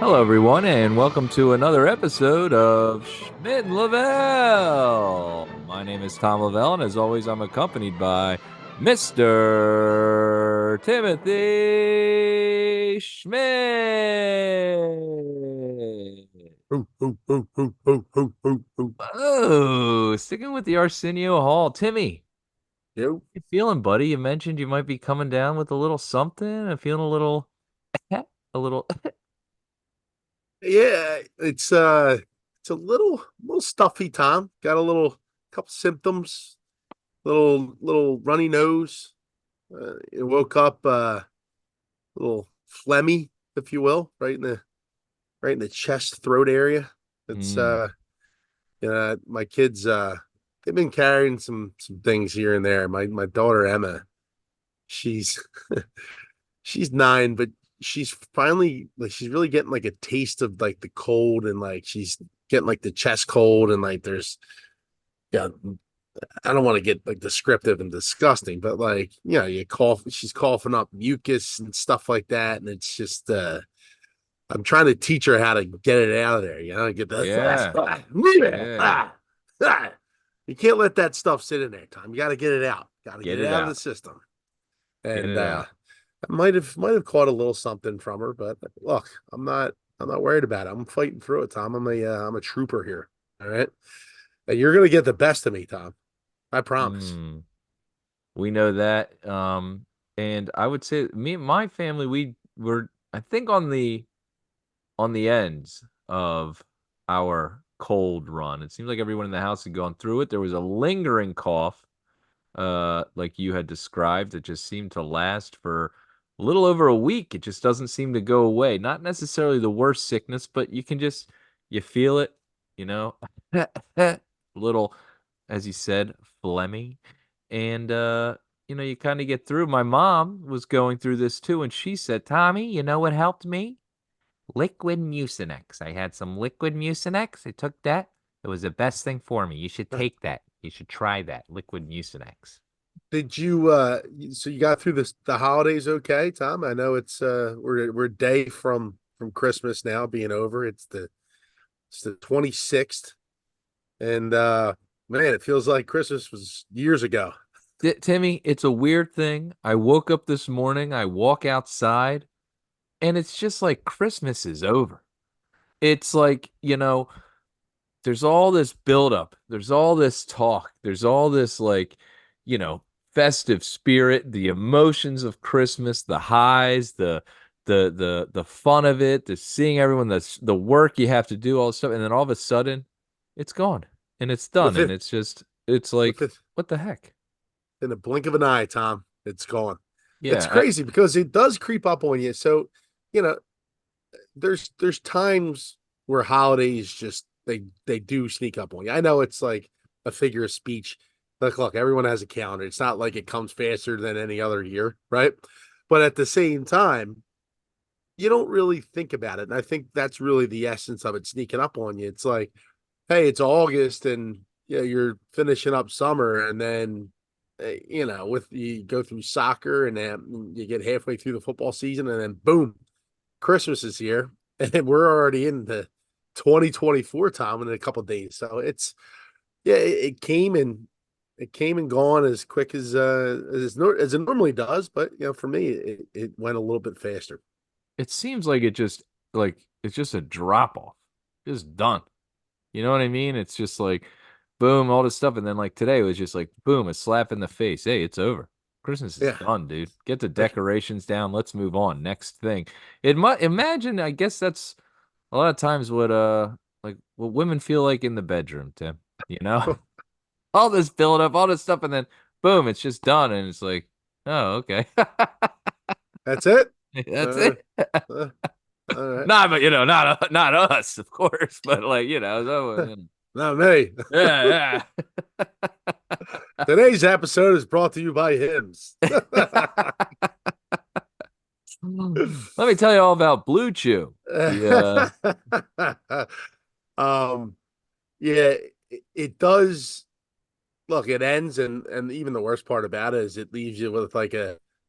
Hello, everyone, and welcome to another episode of Schmidt Lavelle. My name is Tom Lavelle, and as always, I'm accompanied by Mr. Timothy Schmidt. Ooh, ooh, ooh, ooh, ooh, ooh, ooh, ooh. Oh, sticking with the Arsenio Hall. Timmy, Yo. you feeling, buddy? You mentioned you might be coming down with a little something. I'm feeling a little, a little. Yeah, it's a little stuffy, Tom. Got a little couple symptoms, little runny nose. It woke up a little phlegmy, if you will, right in the chest throat area. It's Mm, my kids they've been carrying some things here and there. My daughter Emma, she's she's 9, but she's finally like she's really getting like a taste of like the cold, and like she's getting like the chest cold, and like there's yeah, I don't want to get like descriptive and disgusting, but like you cough, she's coughing up mucus and stuff like that, and it's just I'm trying to teach her how to get it out of there, get yeah, the yeah. you can't let that stuff sit in there, Tom. You got to get it out. Got to get Get it it out of the out. system. Get And it out. I might have caught a little something from her, but look, I'm not worried about it. I'm fighting through it, Tom. I'm a trooper here. All right. And you're gonna get the best of me, Tom. I promise. Mm, we know that. And I would say me and my family, we were, I think, on the ends of our cold run. It seems like everyone in the house had gone through it. There was a lingering cough, like you had described, that just seemed to last for a little over a week. It just doesn't seem to go away. Not necessarily the worst sickness, but you feel it, you know, little, as you said, phlegmy. And, you kind of get through. My mom was going through this too, and she said, Tommy, you know what helped me? Liquid Mucinex. I had some liquid Mucinex. I took that. It was the best thing for me. You should take that. You should try that. Liquid Mucinex. Did you so you got through the holidays okay, Tom? I know we're a day from Christmas now being over. It's the 26th, and man, it feels like Christmas was years ago. Timmy, it's a weird thing. I woke up this morning, I walk outside, and it's just like Christmas is over. It's like, there's all this buildup, there's all this talk, there's all this like, you know, festive spirit, the emotions of Christmas, the highs, the fun of it, the seeing everyone, the work you have to do, all this stuff, and then all of a sudden, it's gone and it's done, With and it it's with like, it what the heck? in the blink of an eye, Tom, it's gone. It's Yeah, crazy because it does creep up on you. So, you know, there's times where holidays just they do sneak up on you. I know it's like a figure of speech. Like, look, everyone has a calendar. It's not like it comes faster than any other year, right? But at the same time, you don't really think about it. And I think that's really the essence of it sneaking up on you. It's like, hey, it's August and yeah, you're finishing up summer, and then with you go through soccer, and then you get halfway through the football season, and then boom, Christmas is here, and we're already in the 2024 time in a couple of days. So it's yeah, it came and gone as quick as it normally does. But for me, it went a little bit faster. it seems like it's just a drop off, just done. You know what I mean? It's just like boom, all this stuff, and then like today it was just like boom, a slap in the face. Hey, it's over. Christmas is Yeah. done, dude. Get the decorations down. Let's move on. Next thing. It might imagine. I guess that's a lot of times what like what women feel like in the bedroom, Tim. You know, all this build up, all this stuff, and then boom, it's just done, and it's like, oh, okay, That's it. that's Uh, it. uh, all right. Nah, but not us, of course, but like Not me. yeah, Today's episode is brought to you by hymns. yeah. Let me tell you all about Blue Chew. The um, yeah, it does. Look, it ends, and even the worst part about it is it leaves you with like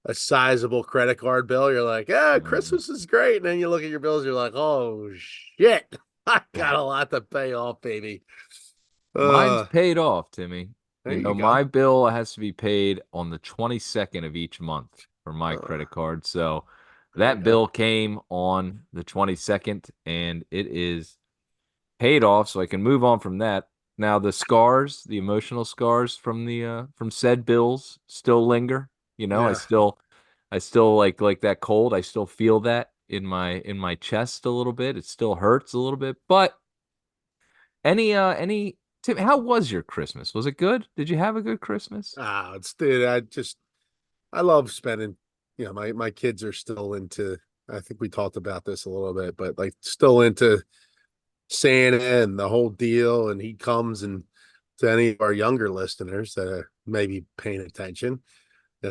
a sizable credit card bill, you're like, "Yeah, Mm. Christmas is great." And then you look at your bills, you're like, "Oh shit, I got a lot to pay off, baby." Mine's Uh, paid off, Timmy. there You you know, go. my bill has to be paid on the 22nd of each month for my Uh, credit card. So there you that go. bill came on the 22nd and it is paid off so I can move on from that. Now the scars, the emotional scars from the from said bills still linger. You know, Yeah. I still like that cold. I still feel that in my chest a little bit. It still hurts a little bit. But any Tim, how was your Christmas? Was it good? Did you have a good Christmas? It's dude. I love spending. You know, my kids are still into. I think we talked about this a little bit, but like still into Santa and the whole deal. And he comes and to any of our younger listeners that are maybe paying attention,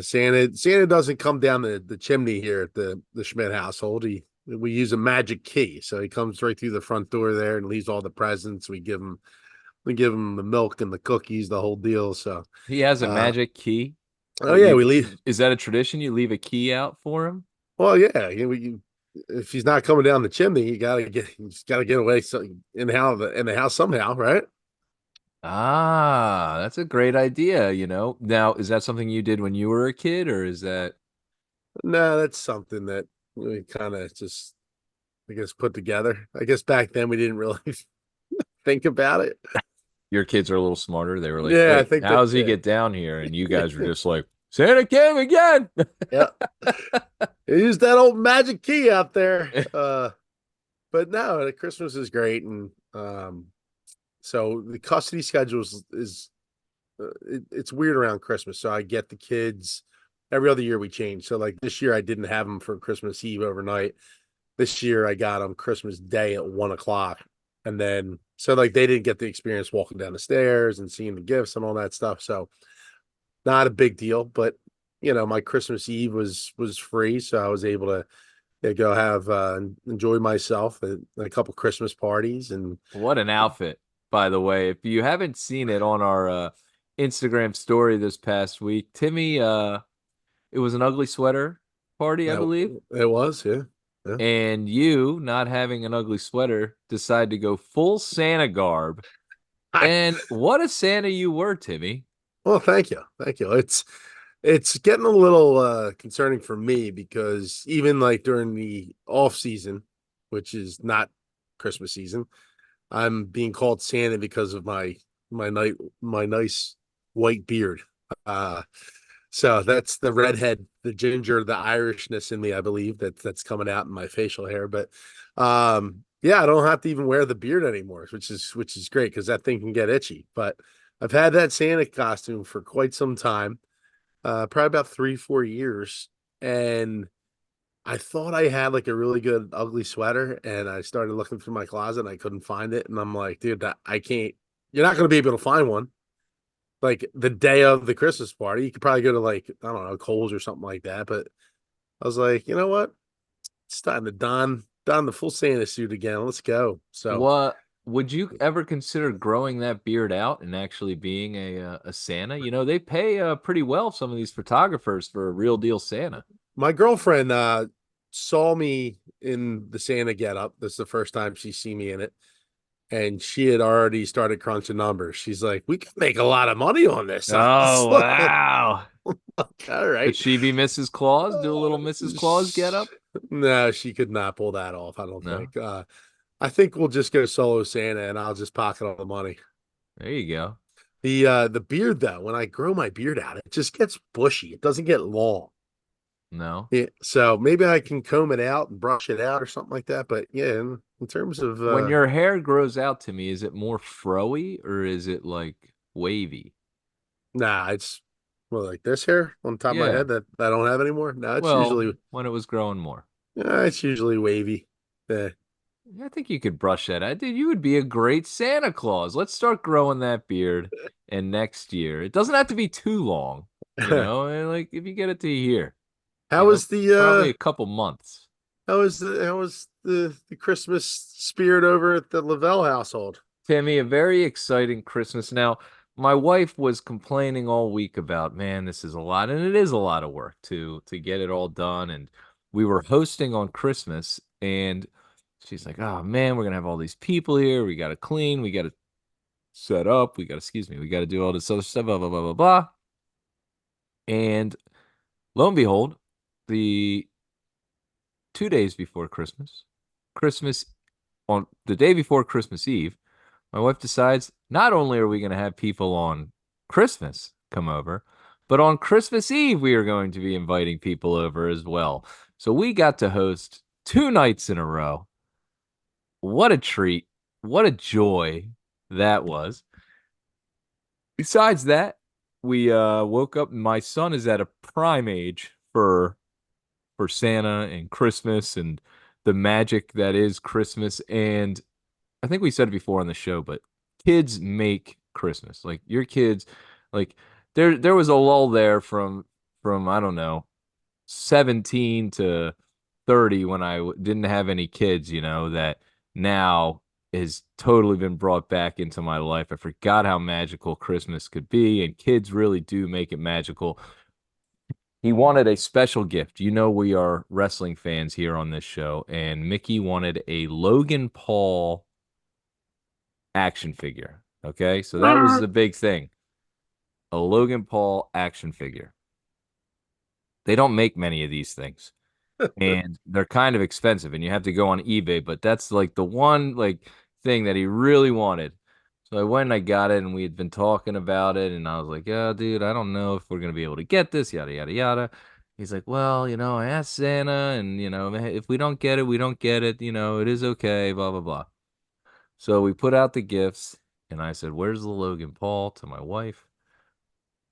Santa doesn't come down the chimney here at the Schmidt household. We use a magic key, so he comes right through the front door there and leaves all the presents. We give him the milk and the cookies, the whole deal. So, He has a uh, magic key. oh What yeah, we leave. is that a tradition? You leave a key out for him? Well, yeah, if he's not coming down the chimney, he's got to get away so in the house somehow, right? Ah, that's a great idea, you know. Now, is that something you did when you were a kid, or is that No, that's something that we kind of just, I guess, put together. I guess back then we didn't really think about it. your kids are a little smarter? They were like, Yeah, I wait, think how that. does he Yeah, get down here? And you guys were just like, Santa came again. yeah. Use that old magic key out there. But no, the Christmas is great, and so the custody schedule is it's weird around Christmas. So I get the kids every other year we change. So like this year I didn't have them for Christmas Eve overnight. This year I got them Christmas Day at 1 o'clock, and then so like they didn't get the experience walking down the stairs and seeing the gifts and all that stuff. So not a big deal, but my Christmas Eve was free, so I was able to go have enjoy myself at a couple Christmas parties and What an outfit, by the way. If you haven't seen it on our Instagram story this past week, Timmy, it was an ugly sweater party, I that believe. it was, yeah. Yeah. And you, not having an ugly sweater, decide to go full Santa garb. I And what a Santa you were, Timmy. Well, thank you. Thank you. It's getting a little concerning for me because even like during the off season, which is not Christmas season, I'm being called Santa because of my night my nice white beard. Uh so that's the redhead, the ginger, the Irishness in me, I believe that's coming out in my facial hair. But yeah, I don't have to even wear the beard anymore, which is great because that thing can get itchy. But I've had that Santa costume for quite some time, probably about 3, 4 years. And I thought I had like a really good ugly sweater, and I started looking through my closet and I couldn't find it. And I'm like, dude, I can't. You're not going to be able to find one like the day of the Christmas party. You could probably go to like I don't know Kohl's or something like that. But I was like, you know what? It's time to don the full Santa suit again. Let's go. So What would you ever consider growing that beard out and actually being a Santa? You know, they pay pretty well some of these photographers for a real deal Santa. my girlfriend saw me in the Santa getup. This is the first time she's seen me in it. And she had already started crunching numbers. She's like, "We could make a lot of money on this." I was Oh, like, wow. "All Could right." she be Mrs. Claus? Do a Uh, little Mrs. Claus get up? no, she could not pull that off. I don't No. think. I think we'll just go solo Santa, and I'll just pocket all the money. There you go. The beard though, when I grow my beard out, it just gets bushy. It doesn't get long. No. Yeah, so maybe I can comb it out and brush it out or something like that. But yeah, in terms of When your hair grows out to me, is it more froey or is it like wavy? nah, it's well like this hair on top of my Yeah. head that I don't have anymore. No, Well, when it was growing more. it's usually wavy. Yeah. I think you could brush that out. Dude, you would be a great Santa Claus. Let's start growing that beard. And next year, it doesn't have to be too long, you know, like if you get it to here, How you know, was the probably a couple months. how was the Christmas spirit over at the Lavelle household? Tammy, a very exciting Christmas. Now, my wife was complaining all week about, man, this is a lot, and it is a lot of work to get it all done. And we were hosting on Christmas, and she's like, "Oh man, we're gonna have all these people here. We gotta clean, we gotta set up, we gotta do all this other stuff, blah blah blah blah blah." And lo and behold, the 2 days before Christmas, Christmas on the day before Christmas Eve, my wife decides not only are we going to have people on Christmas come over, but on Christmas Eve, we are going to be inviting people over as well. So we got to host 2 nights in a row. What a treat. What a joy that was. Besides that, we woke up. My son is at a prime age for Santa and Christmas and the magic that is Christmas. And I think we said it before on the show, but kids make Christmas. Like your kids, like there was a lull there from I don't know 17 to 30 when didn't have any kids, that now has totally been brought back into my life. I forgot how magical Christmas could be, and kids really do make it magical. He wanted a special gift. We are wrestling fans here on this show, and Mickey wanted a Logan Paul action figure. Okay, so that was the big thing, a Logan Paul action figure. They don't make many of these things, and they're kind of expensive, and you have to go on eBay, but that's like the one like thing that he really wanted. So I went and I got it, and we had been talking about it, and I was like, "Yeah, dude, I don't know if we're gonna be able to get this, yada yada yada." He's like, "Well, I asked Santa, and if we don't get it, we don't get it. It is okay, blah blah blah." So we put out the gifts, and I said, "Where's the Logan Paul?" to my wife.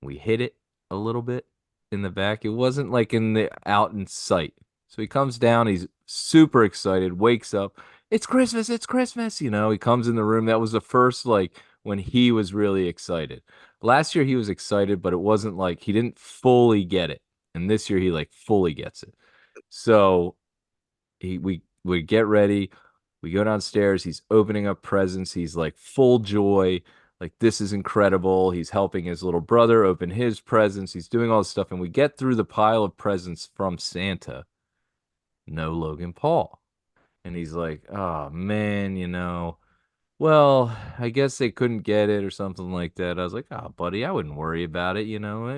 We hid it a little bit in the back. It wasn't like in the out in sight. So he comes down, he's super excited, wakes up. It's Christmas, it's Christmas. He comes in the room. That was the first like when he was really excited. Last year he was excited, but it wasn't like he didn't fully get it. And this year he like fully gets it. So we get ready. We go downstairs. He's opening up presents. He's like full joy. Like this is incredible. He's helping his little brother open his presents. He's doing all this stuff, and we get through the pile of presents from Santa. No Logan Paul, and he's like, "Oh man, Well, I guess they couldn't get it or something like that." I was like, "Oh, buddy, I wouldn't worry about it.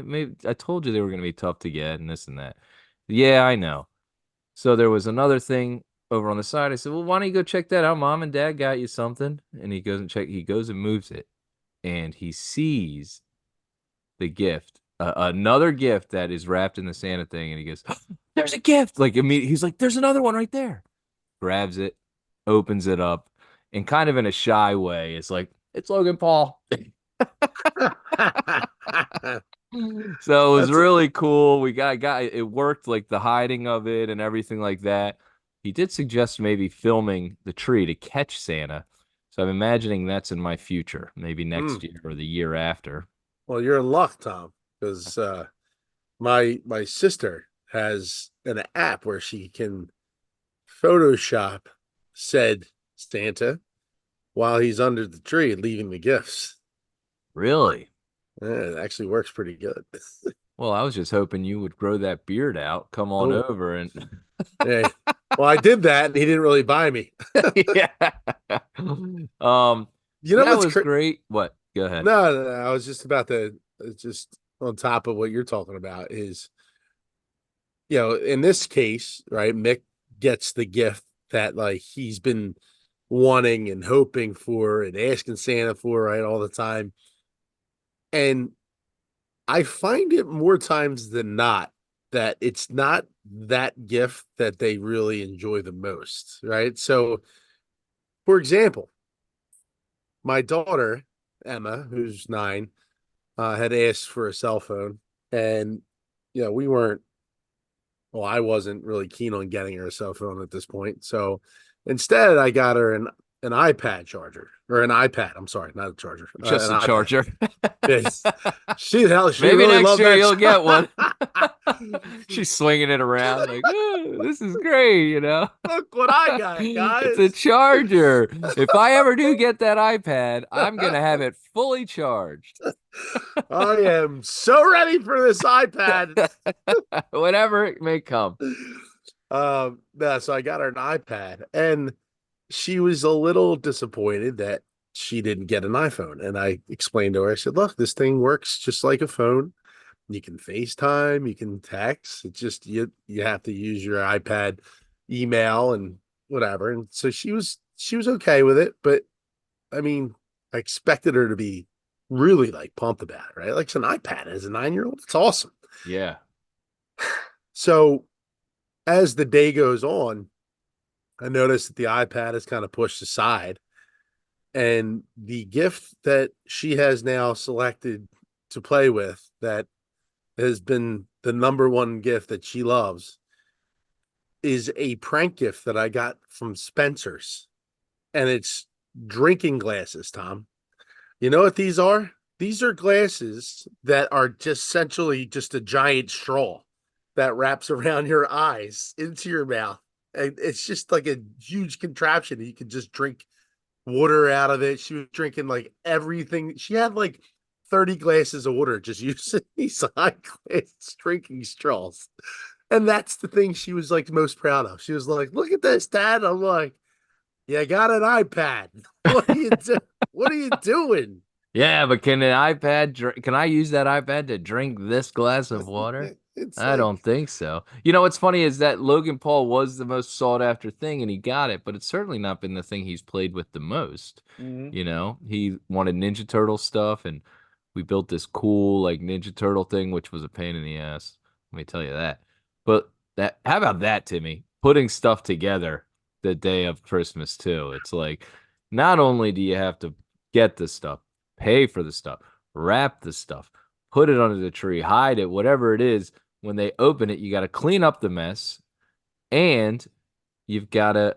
Maybe I told you they were going to be tough to get and this and that." Yeah, I know. So there was another thing over on the side. I said, "Well, why don't you go check that out? Mom and Dad got you something." And he goes and moves it. And he sees the gift, another gift that is wrapped in the Santa thing. And he goes, "There's a gift." Like, immediately, he's like, "There's another one right there." Grabs it, opens it up, and kind of in a shy way, it's like, "It's Logan Paul." So it was That's really cool. We got it worked, like the hiding of it and everything like that. He did suggest maybe filming the tree to catch Santa. So I'm imagining that's in my future, maybe next mm. year or the year after. Well, you're in luck, Tom, because my sister has an app where she can Photoshop said Santa while he's under the tree leaving the gifts. Really? It actually works pretty good. Well, I was just hoping you would grow that beard out, come on Oh, over and yeah. Well, I did that, and he didn't really buy me. yeah. You know That what's was great. What? Go ahead. No, no, no, I was just about to just on top of what you're talking about is, in this case, right, Mick gets the gift that like he's been wanting and hoping for and asking Santa for, right, all the time. And I find it more times than not that it's not that gift that they really enjoy the most, right? So, for example, my daughter, Emma, who's 9, had asked for a cell phone. And, we weren't, I wasn't really keen on getting her a cell phone at this point. So instead, I got her an an iPad charger or an iPad. I'm sorry, not a charger, Just an a iPad. charger. Yes. She Maybe really next loved year that. you'll get one. She's swinging it around like, "Oh, this is great, you know." Look what I got, It's a guys. charger. If I ever do get that iPad, I'm gonna have it fully charged. I am so ready for this iPad. Whatever it may come. Yeah, so I got her an iPad, and she was a little disappointed that she didn't get an iPhone. And I explained to her, I said, look, this thing works just like a phone. You can FaceTime, you can text. It's just you have to use your iPad email and whatever. And so she was okay with it, but I mean, I expected her to be really like pumped about it, right? Like it's an iPad as a 9-year-old. It's awesome. Yeah. So as the day goes on, I noticed that the iPad is kind of pushed aside. And the gift that she has now selected to play with that has been the number one gift that she loves is a prank gift that I got from Spencer's. And it's drinking glasses, Tom. You know what these are? These are glasses that are just essentially just a giant straw that wraps around your eyes into your mouth. And it's just like a huge contraption. You can just drink water out of it. She was drinking like everything. She had like 30 glasses of water just using these high glass drinking straws. And that's the thing she was like most proud of. She was like, look at this, Dad. I'm like, yeah, I got an iPad. What are you do? What are you doing? Yeah, but can I use that iPad to drink this glass of water? It's I don't like, think so. You know what's funny is that Logan Paul was the most sought after thing and he got it, but it's certainly not been the thing he's played with the most. mhm. You know, he wanted Ninja Turtle stuff and we built this cool like Ninja Turtle thing, which was a pain in the ass. Let me tell you that. But that, how about that, Timmy? Putting stuff together the day of Christmas too. It's like not only do you have to get the stuff, pay for the stuff, wrap the stuff, put it under the tree, hide it, whatever it is. When they open it, you got to clean up the mess and you've got to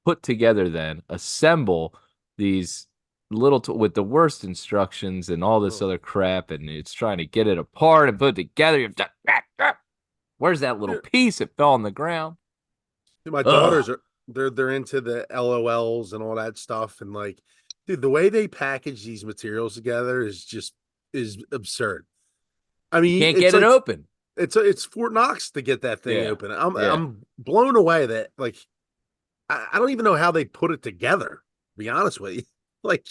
put together, then assemble these with the worst instructions and all this Oh. other crap. And it's trying to get it apart and put it together. You've done, where's that little piece? It fell on the ground. My daughters Ugh. are they're into the LOLs and all that stuff. And like, dude, the way they package these materials together is absurd. I You mean, can't it's get it like open. it's Fort Knox to get that thing Yeah. open. I'm Yeah. I'm blown away that like I don't even know how they put it together, to be honest with you. Like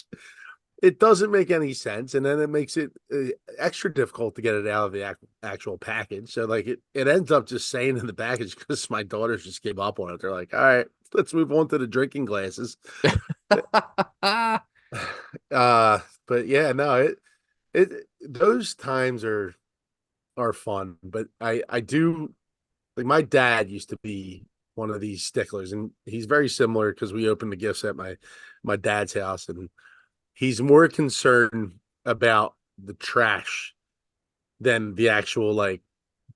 it doesn't make any sense, and then it makes it extra difficult to get it out of the actual package. So like it ends up just saying in the package because my daughters just gave up on it. They're like, all right, let's move on to the drinking glasses. uh but yeah, no, it those times are fun, but I do like my dad used to be one of these sticklers, and he's very similar because we opened the gifts at my dad's house, and he's more concerned about the trash than the actual like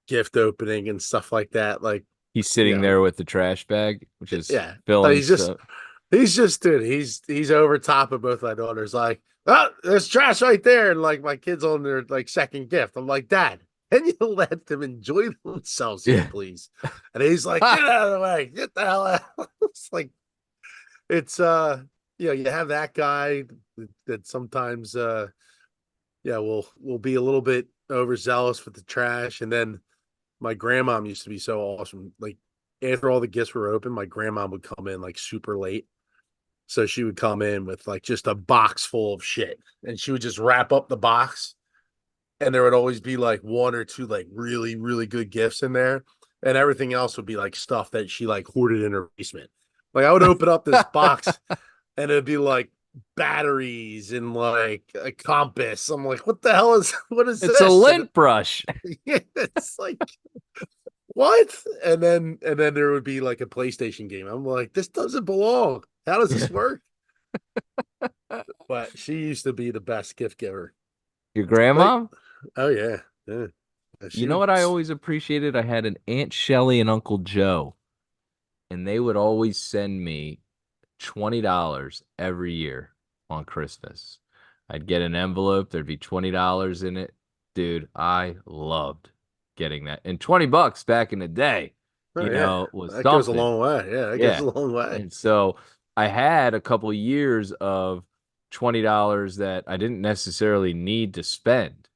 gift opening and stuff like that. Like, He's you sitting know, there with the trash bag, which is yeah. But filling he's just dude, he's over top of both my daughters, like, oh, there's trash right there. And like my kids on their like second gift. I'm like, Dad, can you let them enjoy themselves here, Yeah. please? And he's like, get out of the way, get the hell out. It's like it's you have that guy that sometimes yeah, we'll be a little bit overzealous with the trash. And then my grandmom used to be so awesome. Like after all the gifts were open, my grandmom would come in like super late. So she would come in with like just a box full of shit. And she would just wrap up the box. And there would always be like one or two like really, really good gifts in there. And everything else would be like stuff that she like hoarded in her basement. Like I would open up this box and it'd be like batteries and like a compass. I'm like, what is It's a this? And lint brush. yeah, it's like what? And then there would be like a PlayStation game. I'm like, this doesn't belong. How does this work? But she used to be the best gift giver. Your Like, grandma? oh yeah, yeah. You She know would. what I always appreciated? I had an Aunt Shelley and Uncle Joe, and they would always send me $20 every year on Christmas. I'd get an envelope, there'd be $20 in it. Dude, I loved getting that. And 20 bucks back in the day, Oh yeah, was that goes a something. long way. Yeah, that goes Yeah. a long way. And so I had a couple years of $20 that I didn't necessarily need to spend.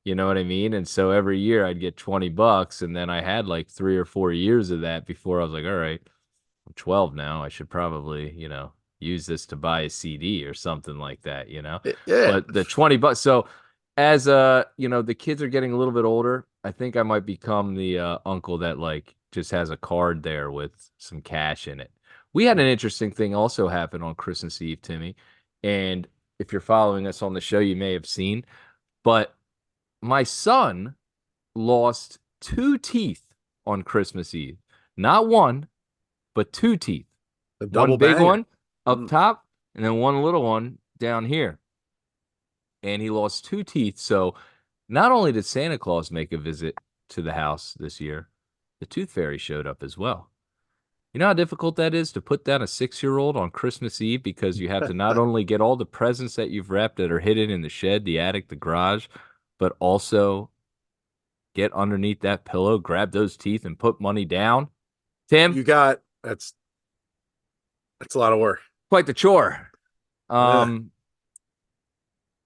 You know what I mean? And so every year I'd get 20 bucks, and then I had like 3 or 4 years of that before I was like, all right, I'm 12 now. I should probably, use this to buy a CD or something like that. Yeah, But the 20 bucks. So as the kids are getting a little bit older, I think I might become the uncle that like just has a card there with some cash in it. We had an interesting thing also happen on Christmas Eve, Timmy. And if you're following us on the show, you may have seen, but my son lost two teeth on Christmas Eve. Not one, but two teeth. a One double big banger. one up top, and then one little one down here. And he lost two teeth. So not only did Santa Claus make a visit to the house this year, the tooth fairy showed up as well. You know how difficult that is to put down a 6-year-old on Christmas Eve because you have to not only get all the presents that you've wrapped that are hidden in the shed, the attic, the garage, but also get underneath that pillow, grab those teeth, and put money down. Tim, You got that's a lot of work. quite the chore. Yeah, Um,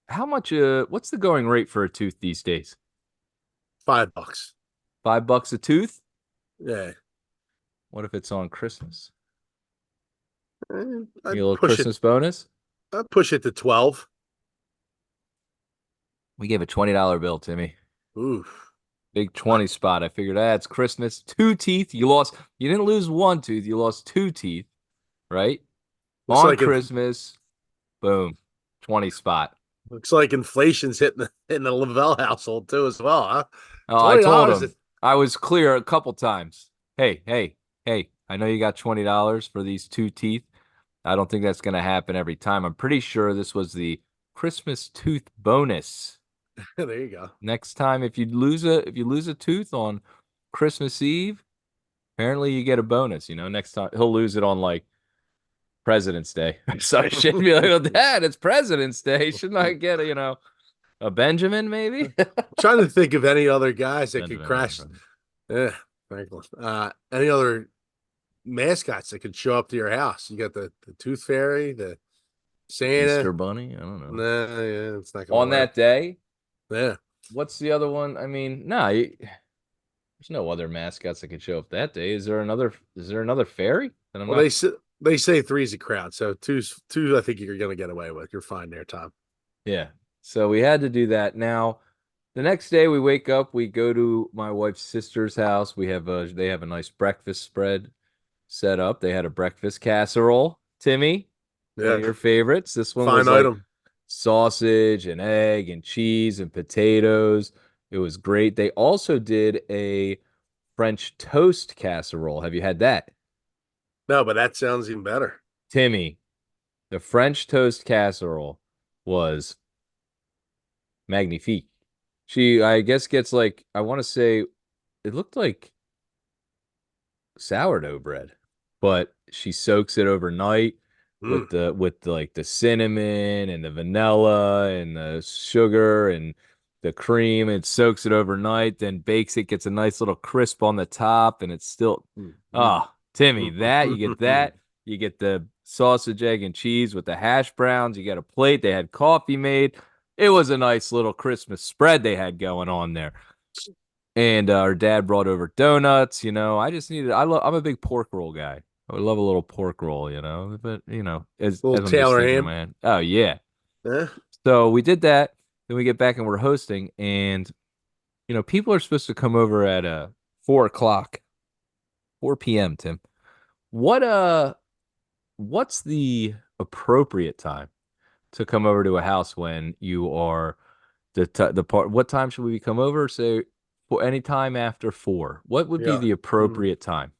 how much? What's the going rate for a tooth these days? $5. $5 a tooth? Yeah, What if it's on Christmas? You get a I'd little push it. Christmas bonus? I'd push it to 12. We gave a $20 bill, Timmy. Ooh, Big 20 spot. I figured, it's Christmas. Two teeth. You didn't lose one tooth. You lost two teeth, right? looks On like it. Christmas, boom, 20 spot. Looks like inflation's hitting in the Lavelle household too, as well, huh? Oh, I told $20. him. I was clear a couple times. Hey, hey, hey, I know you got $20 for these two teeth. I don't think that's going to happen every time. I'm pretty sure this was the Christmas tooth bonus. There you go. Next time, if you lose a tooth on Christmas Eve, apparently you get a bonus. Next time he'll lose it on like President's Day. So I should be like, oh, Dad, it's President's Day. Shouldn't I get a Benjamin maybe? Trying to think of any other guys that could Benjamin, my crash. brother. Yeah, Franklin. Any other mascots that could show up to your house? You got the Tooth Fairy, the Easter Santa. Bunny. I don't know. Nah, yeah, it's not gonna On work. that day, Yeah. what's the other one? I mean, no, there's no other mascots that could show up that day. Is there another fairy? And I'm Well, not. they say three's a crowd, so two. I think you're gonna get away with. You're fine there, Tom. Yeah. So we had to do that. Now, the next day we wake up, we go to my wife's sister's house. They have a nice breakfast spread set up. They had a breakfast casserole. Timmy, one Yeah, of your favorites. This one was fine like item. sausage and egg and cheese and potatoes. It was great. They also did a French toast casserole. Have you had that? No, but that sounds even better. Timmy, the French toast casserole was magnifique. She, I guess, gets like, I want to say, it looked like sourdough bread, but she soaks it overnight Mm. like the cinnamon and the vanilla and the sugar and the cream. It soaks it overnight, then bakes it, gets a nice little crisp on the top, and it's still Mm. Mm. Timmy, that you get the sausage, egg, and cheese with the hash browns. You get a plate. They had coffee made. It was a nice little Christmas spread they had going on there. And our dad brought over donuts. I just needed. I'm a big pork roll guy. I would love a little pork roll. But as Little I'm just Taylor thinking in ham. my head, oh yeah. Yeah. So we did that. Then we get back and we're hosting, and people are supposed to come over at 4 o'clock, 4 p.m. Tim, what what's the appropriate time to come over to a house when you are the part? What time should we come over? Say for any time after 4. What would be Yeah. the Mm. appropriate time?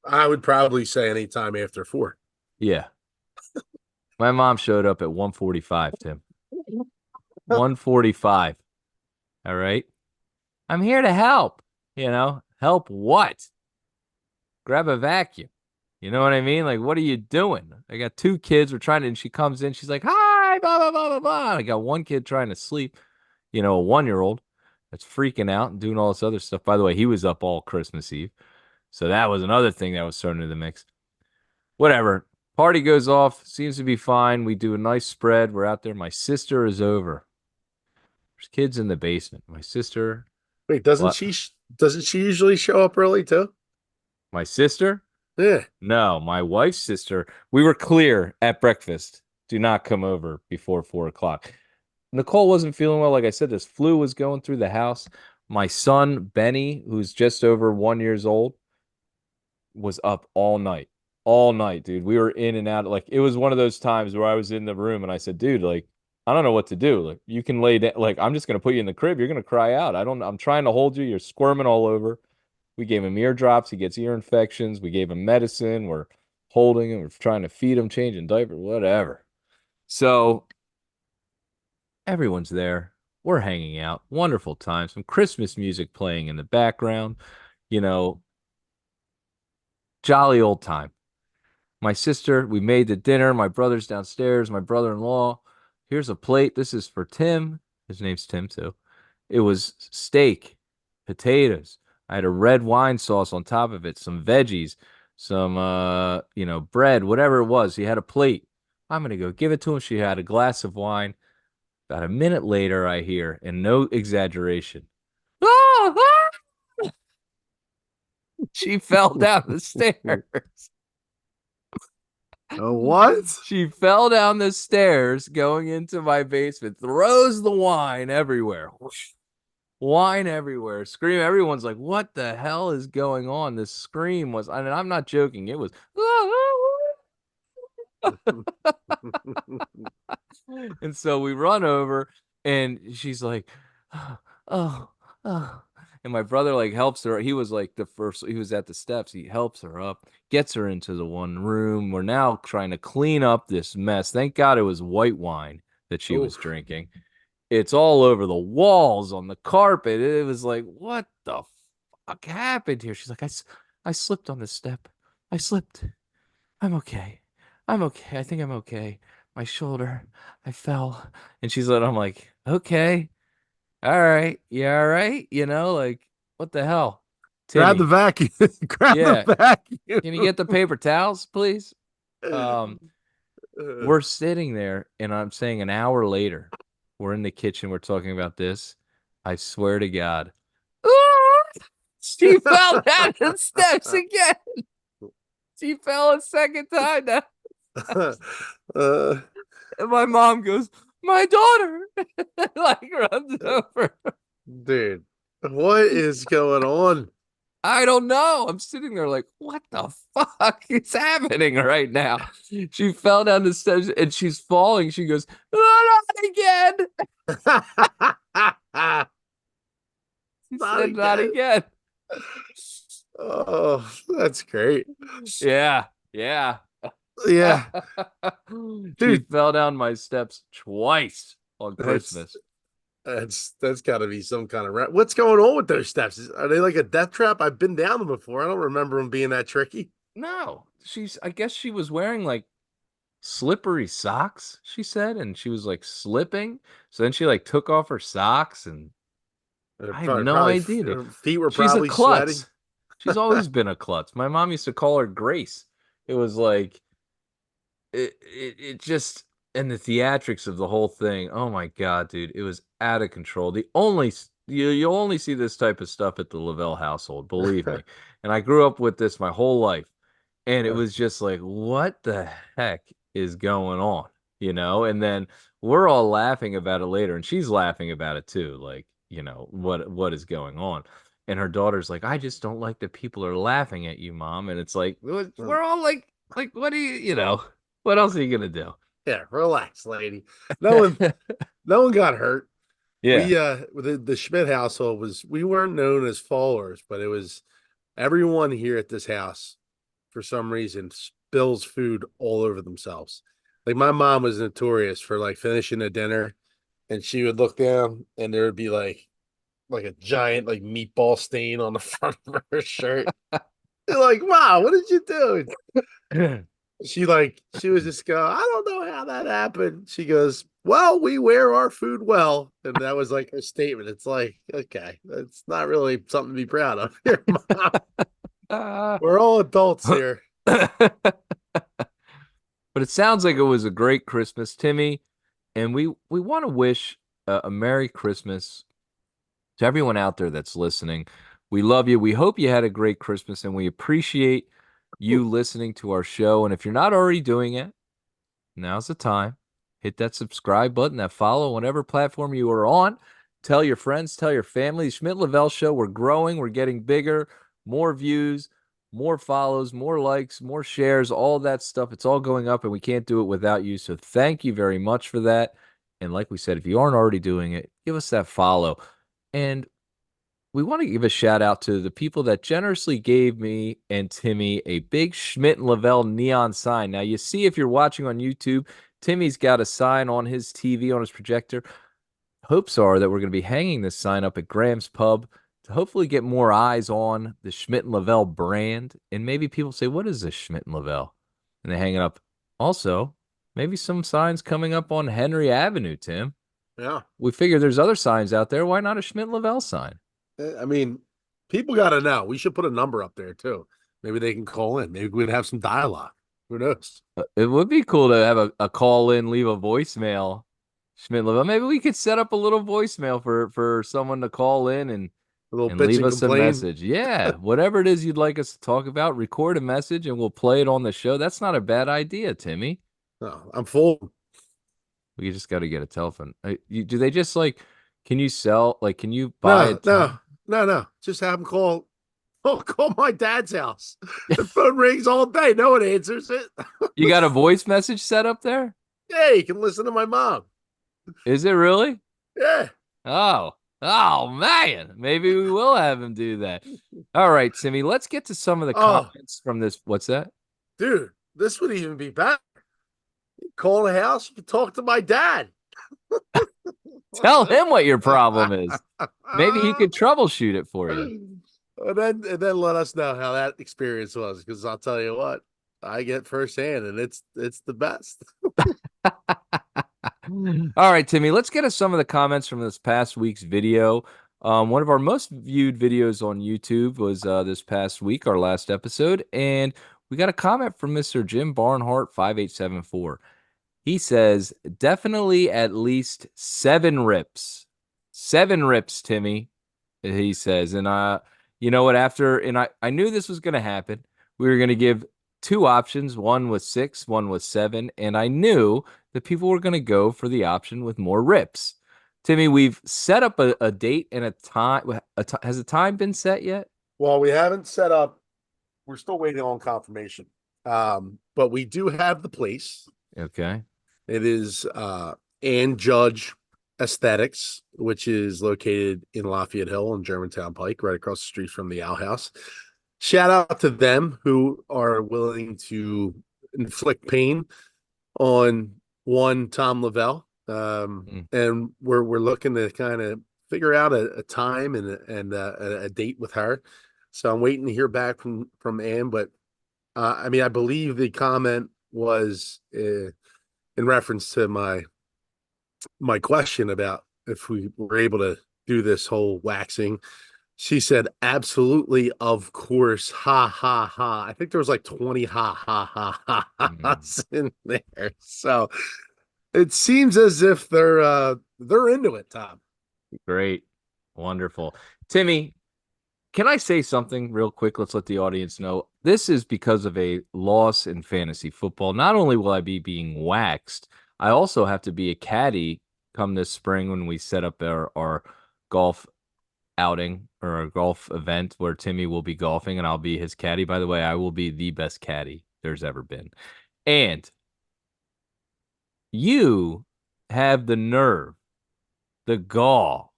I would probably say anytime after 4. Yeah. My mom showed up at 1:45, Tim. 1:45. All right. I'm here to help. Help what? Grab a vacuum. You know what I mean? Like, what are you doing? I got two kids. We're trying to, and she comes in. She's like, hi, blah, blah, blah, blah, blah. I got one kid trying to sleep, a 1-year-old that's freaking out and doing all this other stuff. By the way, he was up all Christmas Eve. So that was another thing that was thrown into the mix. Whatever. Party goes off. Seems to be fine. We do a nice spread. We're out there. My sister is over. There's kids in the basement. My sister, Wait, what? doesn't she usually show up early too? My sister? Yeah. No, my wife's sister. We were clear at breakfast. Do not come over before 4 o'clock. Nicole wasn't feeling well. Like I said, this flu was going through the house. My son, Benny, who's just over 1 years old, was up all night. All night, dude. We were in and out. Like it was one of those times where I was in the room and I said, dude, like, I don't know what to do. Like, you can lay down. Like, I'm just gonna put you in the crib. You're gonna cry out. I'm trying to hold you. You're squirming all over. We gave him ear drops. He gets ear infections. We gave him medicine. We're holding him. We're trying to feed him, changing diapers, whatever. So everyone's there. We're hanging out. Wonderful time. Some Christmas music playing in the background. You know, jolly old time. My sister, we made the dinner. My brother's downstairs. My brother-in-law. Here's a plate. This is for Tim. His name's Tim too. It was steak, potatoes. I had a red wine sauce on top of it, some veggies, some bread, whatever it was. He had a plate. I'm gonna go give it to him. She had a glass of wine. About a minute later, I hear, and no exaggeration, "Ah, ah!" She fell down the stairs. What? She fell down the stairs going into my basement, throws the wine everywhere. Wine everywhere, scream. Everyone's like, "What the hell is going on?" This scream was, and I'm not joking. It was, and so we run over, and she's like, "Oh, oh, oh." And my brother like helps her. He was like the first. He was at the steps. He helps her up, gets her into the one room. We're now trying to clean up this mess. Thank God it was white wine that she was Oof. drinking. It's all over the walls, on the carpet. It was like, what the fuck happened here? She's like, I slipped on the step. I slipped. I'm okay. I'm okay. I think I'm okay. My shoulder, I fell. And I'm like, okay, all right. Yeah, all right. Like, what the hell? Grab the Timmy, vacuum. Grab the yeah. Can you vacuum. get the paper towels, please? Um, we're sitting there, and I'm saying an hour later, we're in the kitchen, we're talking about this. I swear to God. Ah! She fell down the steps again. She fell a second time now. uh, And my mom goes, my daughter, like runs over. dude, what is going on? I don't know. I'm sitting there like, what the fuck is happening right now? She fell down the steps and she's falling. She goes, oh, not again. She Not said, not again. again. Oh, that's great. Yeah, yeah. Yeah, She dude, fell down my steps twice on that's Christmas. that's got to be some kind of what's going on with those steps? Are they like a death trap? I've been down them before. I don't remember them being that tricky. No, I guess she was wearing like slippery socks, she said, and she was like slipping. So then she like took off her socks, and I have no Probably idea, dude. her feet were She's a probably sweaty. klutz. She's always been a klutz. My mom used to call her Grace. It was like it just, and the theatrics of the whole thing. Oh my God, dude, it was out of control. You'll only see this type of stuff at the Lavelle household, believe me. And I grew up with this my whole life, and it was just like, what the heck is going on? And then we're all laughing about it later, and she's laughing about it too, like, what is going on? And her daughter's like, I just don't like that people are laughing at you, mom. And it's like, we're all like, what do what else are you gonna do? Yeah, relax, lady. No one, no one got hurt. Yeah. The Schmidt household we weren't known as followers, but it was everyone here at this house for some reason spills food all over themselves. Like my mom was notorious for like finishing a dinner and she would look down and there would be like a giant like meatball stain on the front of her shirt. You're like, wow, what did you do? She was just go, I don't know how that happened. She goes, well, we wear our food well. And that was like her statement. It's like, okay, that's not really something to be proud of here, Mom. Uh, We're all adults here. but it sounds like it was a great Christmas, Timmy, and we want to wish a Merry Christmas to everyone out there that's listening. We love you. We hope you had a great Christmas, and we appreciate you listening to our show. And if you're not already doing it, now's the time. Hit that subscribe button, that follow, whatever platform you are on. Tell your friends, tell your family. Schmidt Lavelle Show, we're growing, we're getting bigger, more views, more follows, more likes, more shares, all that stuff. It's all going up, and we can't do it without you. So thank you very much for that. And like we said, if you aren't already doing it, give us that follow. And we want to give a shout out to the people that generously gave me and Timmy a big Schmidt and Lavelle neon sign. Now, you see, if you're watching on YouTube, Timmy's got a sign on his TV, on his projector. Hopes are that we're going to be hanging this sign up at Graham's Pub to hopefully get more eyes on the Schmidt and Lavelle brand. And maybe people say, what is this Schmidt and Lavelle? And they hang it up. Also, maybe some signs coming up on Henry Avenue, Tim. Yeah. We figure there's other signs out there. Why not a Schmidt and Lavelle sign? I mean, people got to know. We should put a number up there too. Maybe they can call in. Maybe we'd have some dialogue. Who knows? It would be cool to have a call in, leave a voicemail. Schmidt Lavelle. Maybe we could set up a little voicemail for someone to call in A little and bitch leave and us a complain. message. Yeah, whatever it is you'd like us to talk about, record a message and we'll play it on the show. That's not a bad idea, Timmy. No, I'm full. We just got to get a telephone. Do they just like, can you sell, like, can you buy a No, time? no, no, no. Just have them call. Oh, call my dad's house. The phone rings all day. No one answers it. You got a voice message set up there? Yeah, you can listen to my mom. Is it really? Yeah. Oh, oh man, maybe we will have him do that. All right, Timmy, let's get to some of the Oh, comments from this. What's that? dude, this would even be better. Call the house. You can talk to my dad. Tell him what your problem is. Maybe he could troubleshoot it for you. And then let us know how that experience was, because I'll tell you what, I get firsthand, and it's the best. All right, Timmy, let's get to some of the comments from this past week's video. One of our most viewed videos on YouTube was this past week, our last episode, and we got a comment from Mr. Jim Barnhart 5874. He says, definitely at least 7 rips. 7 rips, Timmy, he says. And you know what, I knew this was gonna happen. We were gonna give two options, one was 6, one was 7, and I knew that people were gonna go for the option with more rips. Timmy, we've set up a date and a time. Has the time been set yet? Well, we haven't set up. We're still waiting on confirmation. But we do have the place. Okay. It is Ann Judge Aesthetics, which is located in Lafayette Hill on Germantown Pike, right across the street from the Owl House. Shout out to them who are willing to inflict pain on one Tom Lavelle. Mm. And we're looking to kind of figure out a time and a date with her. So I'm waiting to hear back from Ann. But I mean, I believe the comment was in reference to my question about if we were able to do this whole waxing. She said, absolutely, of course, ha ha ha. I think there was like 20 ha ha ha Mm. ha's in there. So it seems as if they're into it, Tom. Great. Wonderful. Timmy, can I say something real quick? Let's let the audience know. This is because of a loss in fantasy football. Not only will I be being waxed, I also have to be a caddy come this spring when we set up our golf outing or a golf event where Timmy will be golfing and I'll be his caddy. By the way, I will be the best caddy there's ever been. And you have the nerve, the gall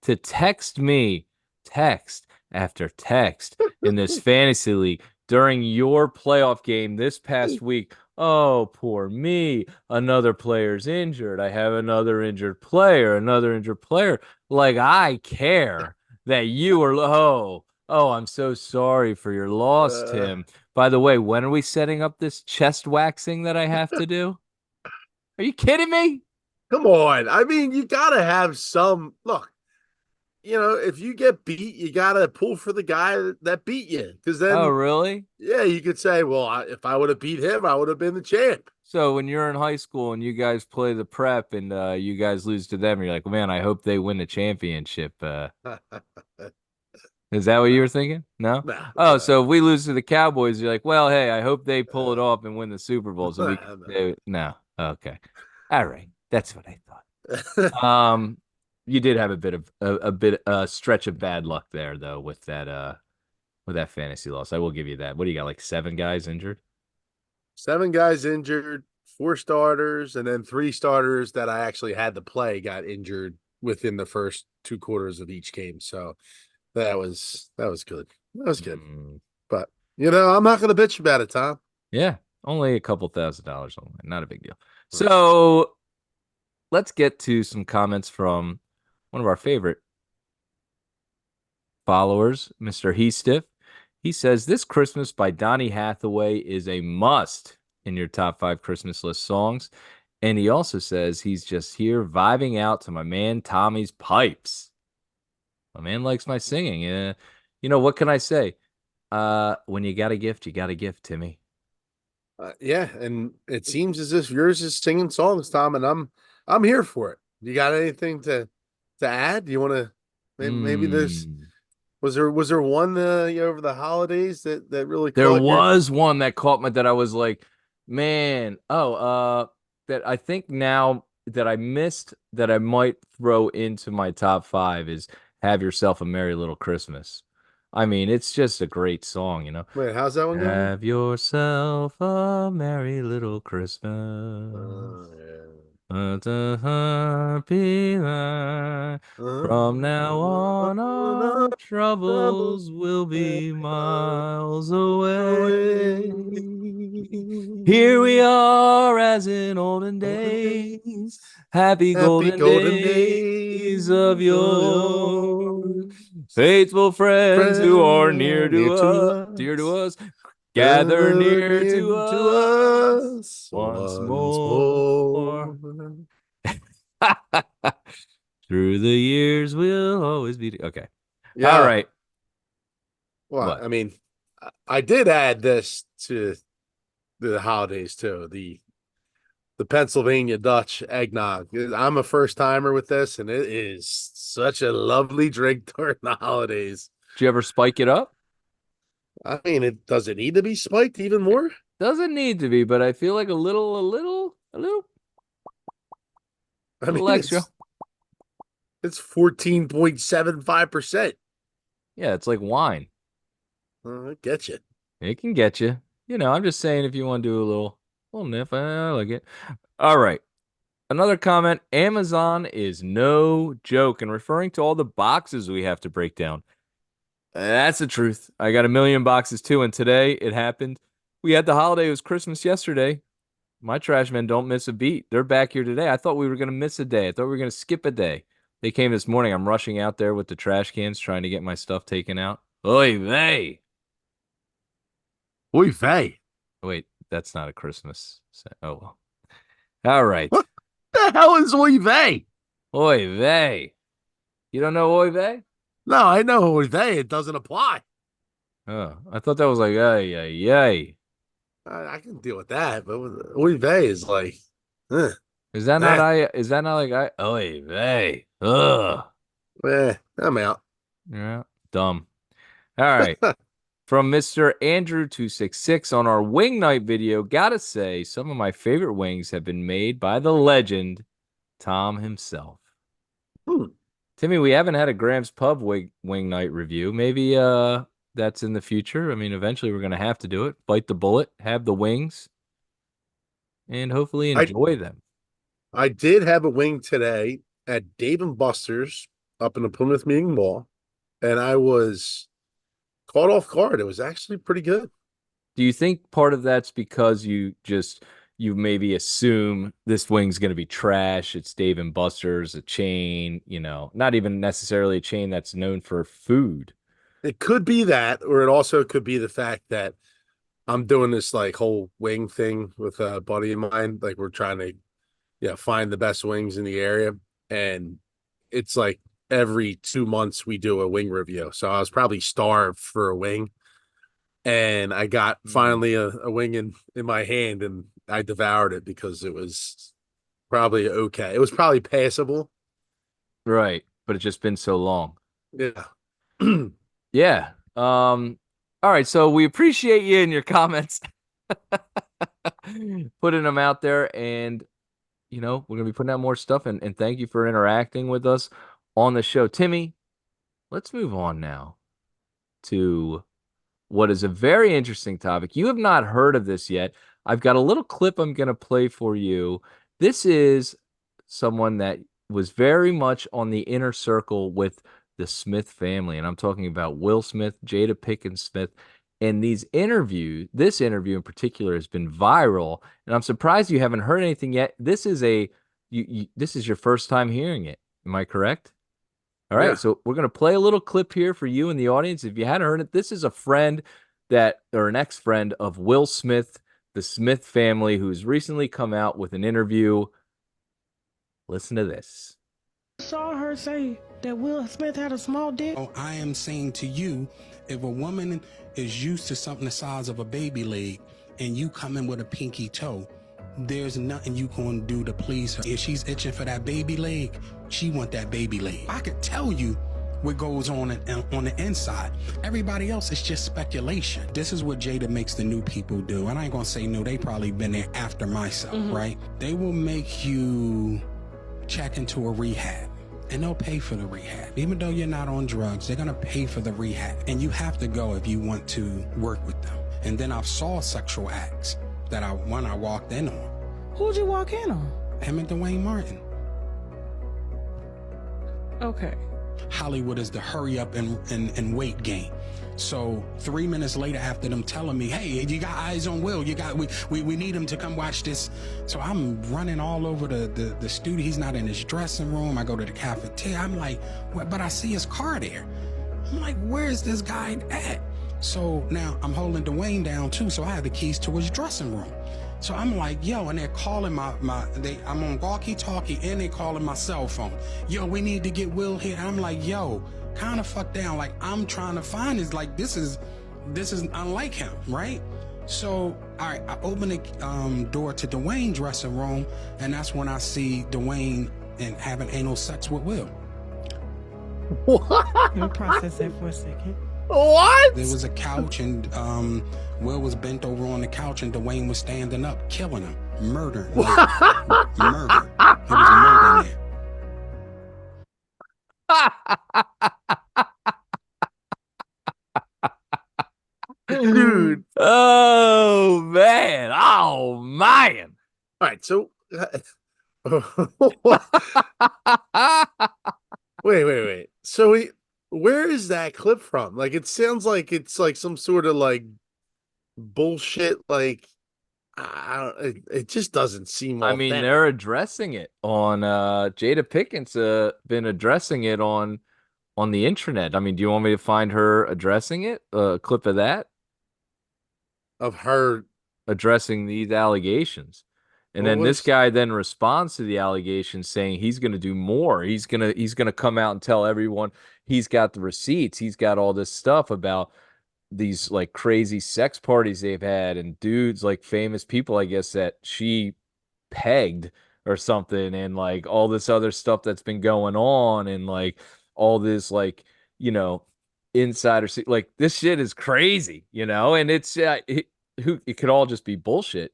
to text me text after text in this fantasy league during your playoff game this past week. Oh, poor me. Another player's injured. I have another injured player, another injured player. Like, I care that you are, oh, Oh, I'm so sorry for your loss, Uh, Tim. By the way, when are we setting up this chest waxing that I have to do? Are you kidding me? Come on. I mean, you gotta have some look. If you get beat, you gotta pull for the guy that beat you. Because Oh, then, really? yeah, you could say, well, if I would have beat him, I would have been the champ. So when you're in high school and you guys play the prep and you guys lose to them, you're like, man, I hope they win the championship. Is that what you No, were thinking? No? no, Oh, no, so if we lose to the Cowboys, you're like, well, hey, I hope they pull it uh, off and win the Super Bowl so we can no. say, no. Okay. All right. That's what I No. thought. You did have a bit of a stretch of bad luck there though with that fantasy loss. I will give you that. What do you got? Like seven guys injured? 7 guys injured, 4 starters, and then 3 starters that I actually had to play got injured within the first 2 quarters of each game. So that was good. That was good. Mm, But I'm not gonna bitch about it, Tom. yeah, only a couple $1,000 only. Not a big deal. Right. So let's get to some comments from one of our favorite followers, Mr. Heastiff. He says this Christmas by Donny Hathaway is a must in your top 5 Christmas list songs. And he also says he's just here vibing out to my man Tommy's pipes. My man likes my singing. What can I say? When you got a gift, Timmy. Yeah, and it seems as if yours is singing songs, Tom, and I'm here for it. You got anything to add? Do you want to maybe there's Hmm. was there one over the holidays that really There caught your was one that caught my that I was like, man, that I think now that I missed that I might throw into my top 5 is Have Yourself a Merry Little Christmas. I mean, it's just a great song, you know. wait, how's that one go? Have yourself a merry little Christmas. Yeah. Let the heart be light. From now on, our Trouble troubles will be miles away. Here we away. are as in olden Golden days, days, happy happy golden golden days of days of yore. yours. Faithful friends who are Friends near are near to to us, dear to us, us, gather gather near near to to us us once once more. more. Through the years, we'll always be. Okay. All Yeah. right. Well, What? I mean, I did add this to the holidays too. The Pennsylvania Dutch eggnog. I'm a first timer with this, and it is such a lovely drink during the holidays. Did you ever spike it up? I mean, it does it need to be spiked even more? Doesn't need to be, but I feel like a I mean, little extra. it's 14.75%. Yeah, it's like wine. I get you. It can get you. I'm just saying if you want to do little nip, I like it. All right. Another comment, Amazon is no joke and referring to all the boxes we have to break down. That's the truth. I got a million boxes too, and today it happened. We had the holiday. It was Christmas yesterday. My trash men don't miss a beat. They're back here today. I thought we were going to miss a day. I thought we were going to skip a day. They came this morning. I'm rushing out there with the trash cans trying to get my stuff taken out. Oy vey. Oy vey. Wait, that's not a Christmas. Oh, well. All right. What the hell is oy vey? Oy vey. You don't know oy vey? No, I know oy vey. It doesn't apply. Oh, I thought that was like, ay, ay, ay. I can deal with that, but oy vey is like, eh, eh, Is that not like I, oy vey. Ugh. I'm out. Yeah. Dumb. All right. From Mr. Andrew266 on our wing night video, gotta say, some of my favorite wings have been made by the legend, Tom himself. Hmm. Timmy, we haven't had a Graham's Pub wing night review. Maybe that's in the future. I mean, eventually we're gonna have to do it. Bite the bullet, have the wings, and hopefully I enjoy them. I did have a wing today at Dave and Buster's up in the Plymouth Meeting Mall, and I was caught off guard. It was actually pretty good. Do you think part of that's because you maybe assume this wing's going to be trash? It's Dave and Buster's, a chain, not even necessarily a chain that's known for food. It could be that, or it also could be the fact that I'm doing this like whole wing thing with a buddy of mine. Like we're trying to, find the best wings in the area, and it's like every 2 months we do a wing review. So I was probably starved for a wing, and I got Mm. finally a wing in my hand, and I devoured it because it was probably okay. It was probably passable. Right. But it's just been so long. Yeah. Yeah. All right. So we appreciate you and your comments, putting them out there. And, we're going to be putting out more stuff. And thank you for interacting with us on the show. Timmy, let's move on now to what is a very interesting topic. You have not heard of this yet. I've got a little clip I'm going to play for you. This is someone that was very much on the inner circle with the Smith family, and I'm talking about Will Smith, Jada Pinkett Smith. And this interview in particular has been viral, and I'm surprised you haven't heard anything yet. This is your first time hearing it. Am I correct? All right, Yeah. so we're going to play a little clip here for you in the audience. If you hadn't heard it, this is a friend or an ex-friend of Will Smith, the Smith family, who's recently come out with an interview. Listen to this. Saw her say that Will Smith had a small dick. Oh, I am saying to you, if a woman is used to something the size of a baby leg and you come in with a pinky toe, there's nothing you can do to please her. If she's itching for that baby leg, she want that baby leg. I could tell you what goes on the inside. Everybody else is just speculation. This is what Jada makes the new people do. And I ain't gonna say no, they probably been there after myself, right? They will make you check into a rehab. And they'll pay for the rehab. Even though you're not on drugs, they're gonna pay for the rehab. And you have to go if you want to work with them. And then I've saw sexual acts that I walked in on. Who'd you walk in on? Him and Dwayne Martin. Okay. Hollywood is the hurry up and weight gain. So 3 minutes later, after them telling me, hey, you got eyes on Will, we need him to come watch this. So I'm running all over the studio. He's not in his dressing room. I go to the cafeteria. I'm like, what? But I see his car there. I'm like, where's this guy at? So now I'm holding Dwayne down too. So I have the keys to his dressing room. So I'm like, yo, and they're calling I'm on walkie-talkie and they're calling my cell phone. Yo, we need to get Will here. And I'm like, yo, kind of fuck down. Like, I'm trying to find this. Like, this is unlike him, right? So, all right, I open the door to Dwayne's dressing room, and that's when I see Dwayne and having anal sex with Will. What? Let me process that for a second. What? There was a couch, and Will was bent over on the couch, and Dwayne was standing up, killing him, murdering, murder. It was murder in there. Dude. Oh man. Oh man. All right, so wait. So where is that clip from? Like, it sounds like it's like some sort of like bullshit. Like, I don't. It just doesn't seem I mean, authentic. they're addressing it on Jada Pickett's been addressing it on the internet. I mean, do you want me to find her addressing it? A clip of that Of her. addressing these allegations. And What then this was? guy then responds to the allegations saying he's going to do more. He's going to come out and tell everyone he's got the receipts. He's got all this stuff about these like crazy sex parties they've had and dudes like famous people I guess that she pegged or something and like all this other stuff that's been going on and like all this like you know like this shit is crazy and it's it could all just be bullshit.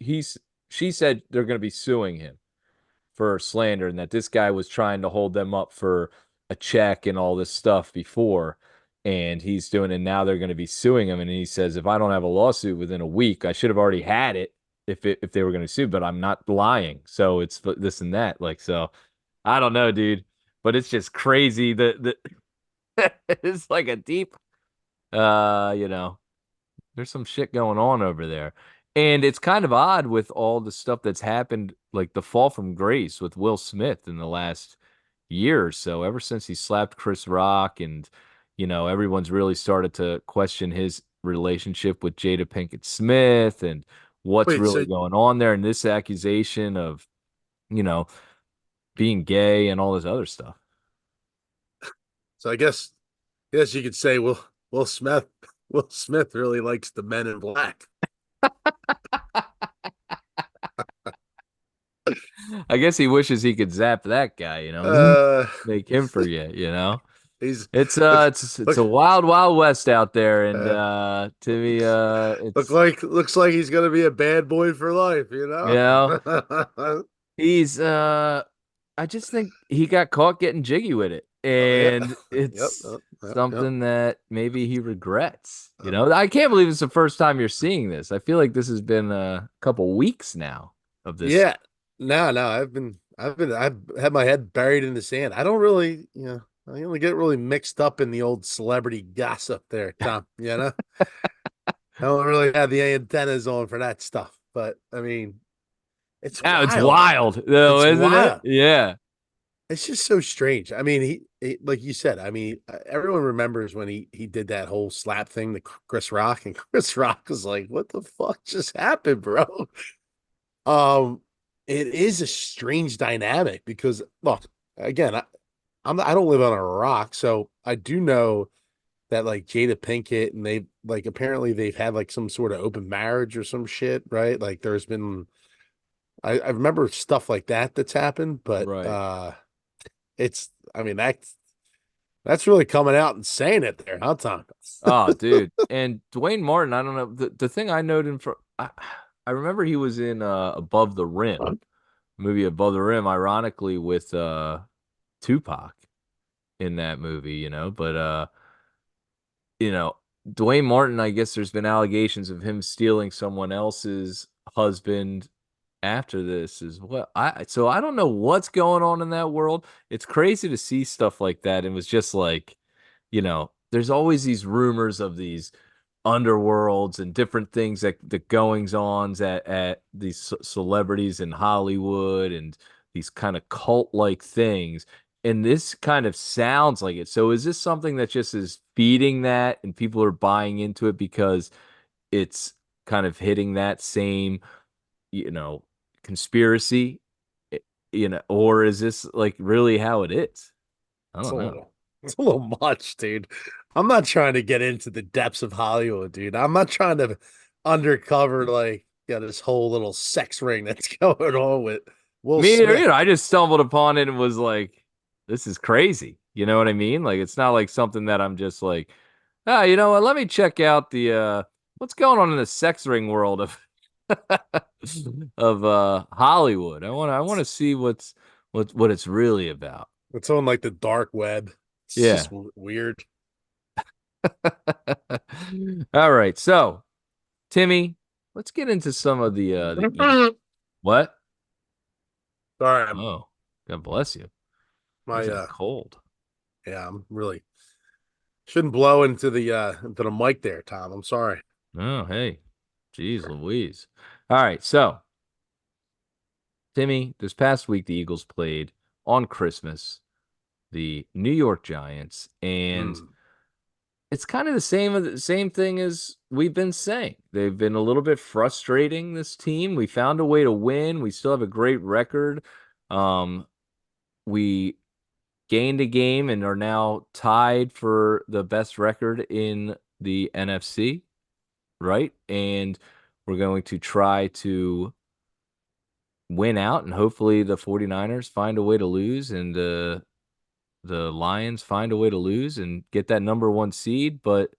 He's she said they're going to be suing him for slander and that this guy was trying to hold them up for a check and all this stuff before and he's doing it now they're going to be suing him and he says if I don't have a lawsuit within a week I should have already had it if they were going to sue but I'm not lying so it's this and that like so I don't know dude but it's just crazy that it's like a deep you know there's some shit going on over there. And it's kind of odd with all the stuff that's happened, like the fall from grace with Will Smith in the last year or so, ever since he slapped Chris Rock and, everyone's really started to question his relationship with Jada Pinkett Smith and what's Wait, really going on there, and this accusation of, you know, being gay and all this other stuff. so I guess you could say, well, Will Smith, Will Smith really likes the Men in Black. I guess he wishes he could zap that guy, Uh, make him forget. he's It's look, it's look, a wild, wild west out there, and uh, to me, looks like he's gonna be a bad boy for life, you you know. know, he's I just think he got caught getting jiggy with it, Yeah, and yep, it's yep, yep, yep. something that maybe he regrets. I can't believe it's the first time you're seeing this. I feel like this has been a couple weeks now of this. Yeah, no, I've had my head buried in the sand. I don't really, I only get really mixed up in the old celebrity gossip there, Tom. I don't really have the antennas on for that stuff. But I mean, it's Now it's wild. wild, though, It's isn't it? wild. Yeah. It's just so strange. I mean, like you said, I mean, everyone remembers when he did that whole slap thing to Chris Rock, and Chris Rock was like, "What the fuck just happened, bro?" Um, it is a strange dynamic because look, again, I don't live on a rock, so I do know that like Jada Pinkett and they like apparently they've had like some sort of open marriage or some shit, right? Like there's been I remember stuff like that that's happened, but Right. it's I mean that's really coming out and saying it there, huh, Tom? Oh, dude. And Dwayne Martin, I don't know. The thing I noted I remember he was in Above the Rim, movie Above the Rim, ironically with Tupac in that movie, but you know, Dwayne Martin, I guess there's been allegations of him stealing someone else's husband after this as well. I don't know what's going on in that world. It's crazy to see stuff like that. And it was just like, there's always these rumors of these underworlds and different things that the goings ons at these celebrities in Hollywood and these kind of cult like things. And this kind of sounds like it. So is this something that just is feeding that and people are buying into it because it's kind of hitting that same, you know, conspiracy, or is this like really how it is? I It's a don't know. little, it's a little much, dude. I'm not trying to get into the depths of Hollywood, dude. I'm not trying to undercover like this whole little sex ring that's going on with Will Me either, Smith. I just stumbled upon it and was like, this is crazy. You know what I mean? Like it's not like something that I'm just like, you know what, let me check out the what's going on in the sex ring world of of Hollywood. I want to see what it's really about. It's on like the dark web. It's Yeah. just weird. All right. So, Timmy, let's get into some of the what? Sorry, Oh, God bless you. my There's that cold. yeah, I'm really shouldn't blow into the mic there, Tom. I'm sorry. Oh, hey. Jeez Louise. All right. So, Timmy, this past week the Eagles played on Christmas the New York Giants, and Mm. it's kind of the same thing as we've been saying. They've been a little bit frustrating, this team. We found a way to win. We still have a great record. We gained a game and are now tied for the best record in the NFC, right? And we're going to try to win out, and hopefully the 49ers find a way to lose, and the Lions find a way to lose and get that number one seed. But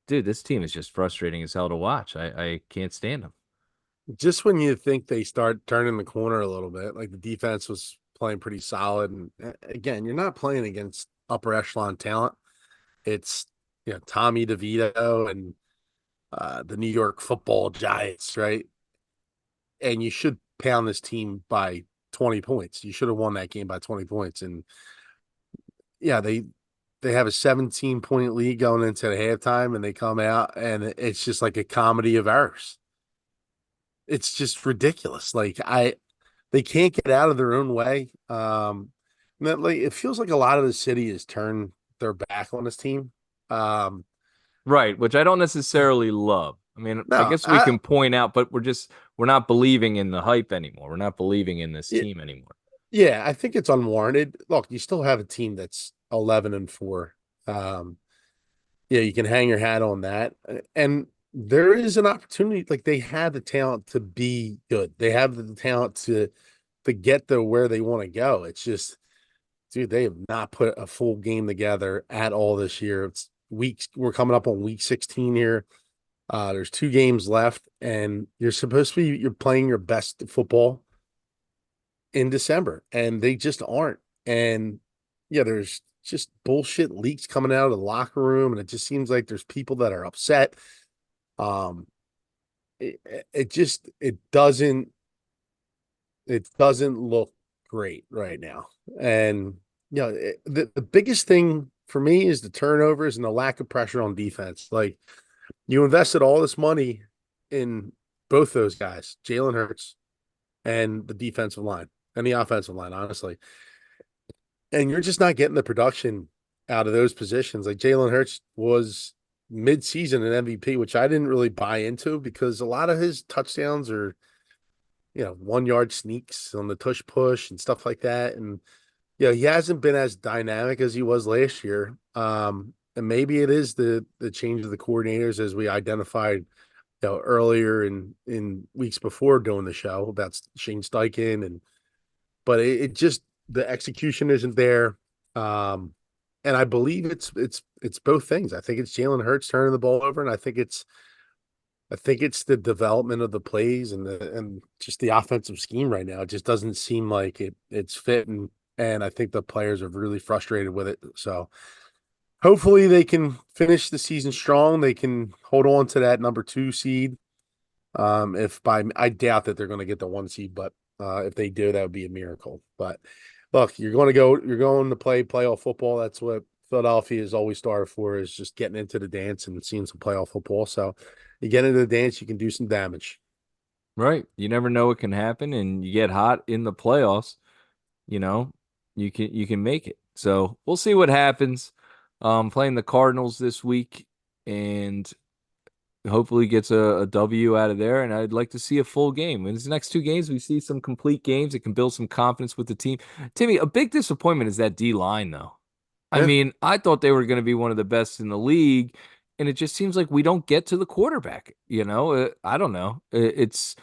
dude, this team is just frustrating as hell to watch. I can't stand them. Just when you think they start turning the corner a little bit, like the defense was playing pretty solid, and again, you're not playing against upper echelon talent. It's Tommy DeVito and the New York Football Giants, right? And you should pound this team by 20 points. You should have won that game by 20 points. And yeah, they have a 17-point lead going into the halftime, and they come out and it's just like a comedy of errors. It's just ridiculous. They can't get out of their own way. Like it feels like a lot of the city is turned they're back on this team. Um, Right, which I don't necessarily love. I mean, I no, guess we can point out, but we're not believing in the hype anymore. We're not believing in this yeah, team anymore. yeah, I think it's unwarranted. Look, you still have a team that's 11-4. Um, yeah, you can hang your hat on that. And there is an opportunity. Like they have the talent to be good. They have the talent to get to where they want to go. It's just, dude, they have not put a full game together at all this year. It's weeks. We're coming up on week 16 here. There's 2 games left, and you're playing your best football in December, and they just aren't. And yeah, there's just bullshit leaks coming out of the locker room, and it just seems like there's people that are upset. Um, it doesn't look great right now. And the biggest thing for me is the turnovers and the lack of pressure on defense. Like you invested all this money in both those guys, Jalen Hurts and the defensive line and the offensive line, honestly. And you're just not getting the production out of those positions. Like Jalen Hurts was mid-season an MVP, which I didn't really buy into because a lot of his touchdowns are, 1 yard sneaks on the tush push and stuff like that. And he hasn't been as dynamic as he was last year. And maybe it is the change of the coordinators as we identified, earlier in weeks before doing the show. That's Shane Steichen, but it just the execution isn't there. And I believe it's both things. I think it's Jalen Hurts turning the ball over, and I think it's the development of the plays and just the offensive scheme right now. It just doesn't seem like it's fitting, and I think the players are really frustrated with it. So hopefully they can finish the season strong. They can hold on to that number 2 seed. I doubt that they're going to get the 1 seed, but if they do, that would be a miracle. But look, you're going to play playoff football. That's what Philadelphia has always started for, is just getting into the dance and seeing some playoff football. So you get into the dance, you can do some damage. Right. You never know what can happen, and you get hot in the playoffs, you know, you can make it. So we'll see what happens. Playing the Cardinals this week, and hopefully gets a W out of there. And I'd like to see a full game. In these next 2 games, we see some complete games. It can build some confidence with the team. Timmy, a big disappointment is that D line, though. I Yeah. mean, I thought they were going to be one of the best in the league, and it just seems like we don't get to the quarterback. I don't know. It's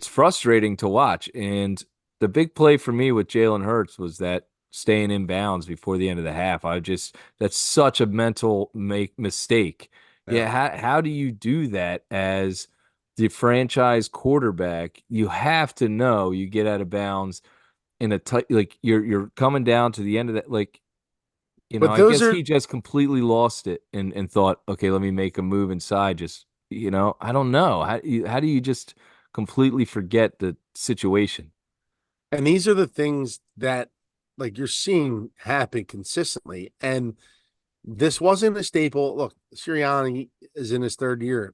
frustrating to watch. And the big play for me with Jalen Hurts was that staying in bounds before the end of the half. That's such a mental make mistake. Yeah. Yeah, how do you do that as the franchise quarterback? You have to know you get out of bounds in a tight, like you're coming down to the end of that, like, But I those guess are he just completely lost it and thought, okay, let me make a move inside. Just, I don't know. How do you just completely forget the situation? and these are the things that like you're seeing happen consistently. And this wasn't a staple. Look, Sirianni is in his 3rd year,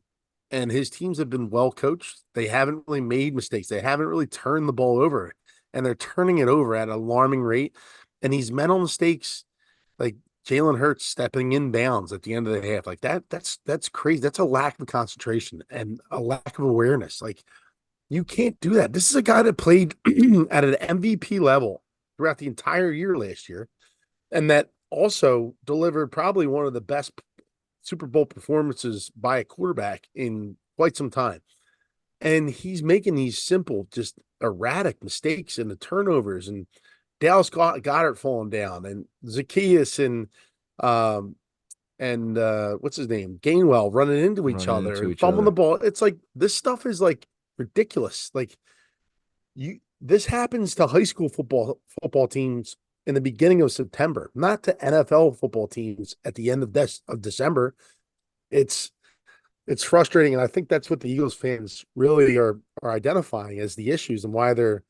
and his teams have been well coached. They haven't really made mistakes. They haven't really turned the ball over, and they're turning it over at an alarming rate. And these mental mistakes, like Jalen Hurts stepping in bounds at the end of the half, like that's crazy. That's a lack of concentration and a lack of awareness. Like you can't do that. This is a guy that played at an MVP level throughout the entire year last year, and that also delivered probably one of the best Super Bowl performances by a quarterback in quite some time. And he's making these simple, just erratic mistakes and the turnovers, and Dallas Goddard falling down, and Zacchaeus um and what's his name, Gainwell running into each Running other into and each fumbling the other. ball. It's like this stuff is like ridiculous. Like this happens to high school football teams in the beginning of September, not to NFL football teams at the end of December. It's it's frustrating, and I think that's what the Eagles fans really are identifying as the issues and why they're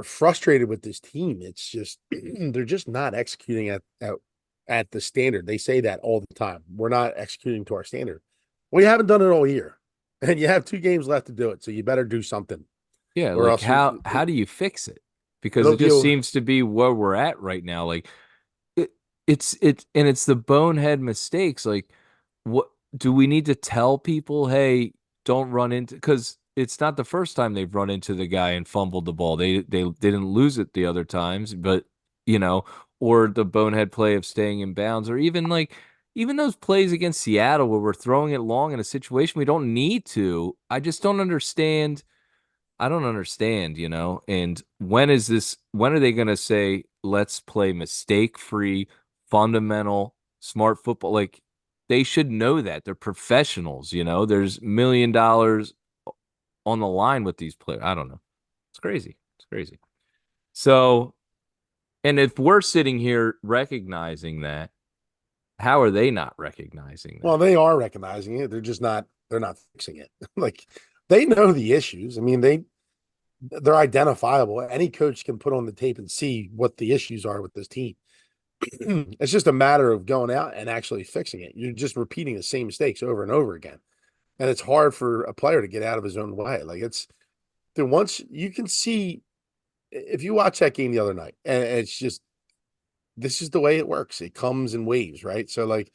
frustrated with this team. It's just they're just not executing at the standard. They say that all the time. We're not executing to our standard. Well, you haven't done it all year, and you have 2 games left to do it, so you better do something, Yeah, or like else you how do you fix it? Because it it'll just you'll seems to be where we're at right now. Like it's the bonehead mistakes. Like, what do we need to tell people? Hey, don't run into, because it's not the first time they've run into the guy and fumbled the ball. They didn't lose it the other times, but you know, or the bonehead play of staying in bounds, or even like even those plays against Seattle where we're throwing it long in a situation we don't need to. I just don't understand. I don't understand, And when are they going to say, let's play mistake-free, fundamental, smart football? Like, they should know that. They're professionals. There's $1 million on the line with these players. I don't know. It's crazy. It's crazy. So, and if we're sitting here recognizing that, how are they not recognizing Well, that? they are recognizing it. They're not fixing it. Like they know the issues. I mean, they're identifiable. Any coach can put on the tape and see what the issues are with this team. It's just a matter of going out and actually fixing it. You're just repeating the same mistakes over and over again. And it's hard for a player to get out of his own way. Like once you can see, if you watch that game the other night, and it's just, this is the way it works. It comes in waves, right? So like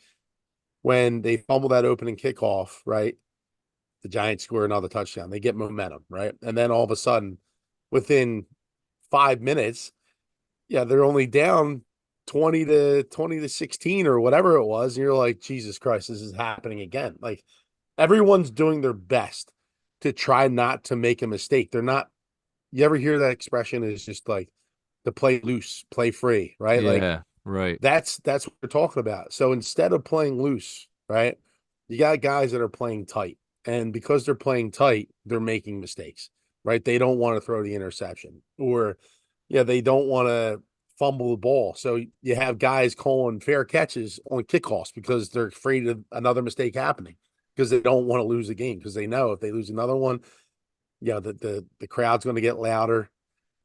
when they fumble that opening kickoff, right? The Giants score another touchdown. They get momentum, right? And then all of a sudden, within 5 minutes, yeah, they're only down 20 to 16 or whatever it was. And you're like, Jesus Christ, this is happening again. Like everyone's doing their best to try not to make a mistake. They're not, you ever hear that expression is just like to play loose, play free, right? Like Yeah, right. that's what we're talking about. So instead of playing loose, right, you got guys that are playing tight. And because they're playing tight, they're making mistakes, right? They don't want to throw the interception, or yeah, they don't want to fumble the ball. So you have guys calling fair catches on kickoffs because they're afraid of another mistake happening, because they don't want to lose the game, because they know if they lose another one, yeah, the crowd's going to get louder,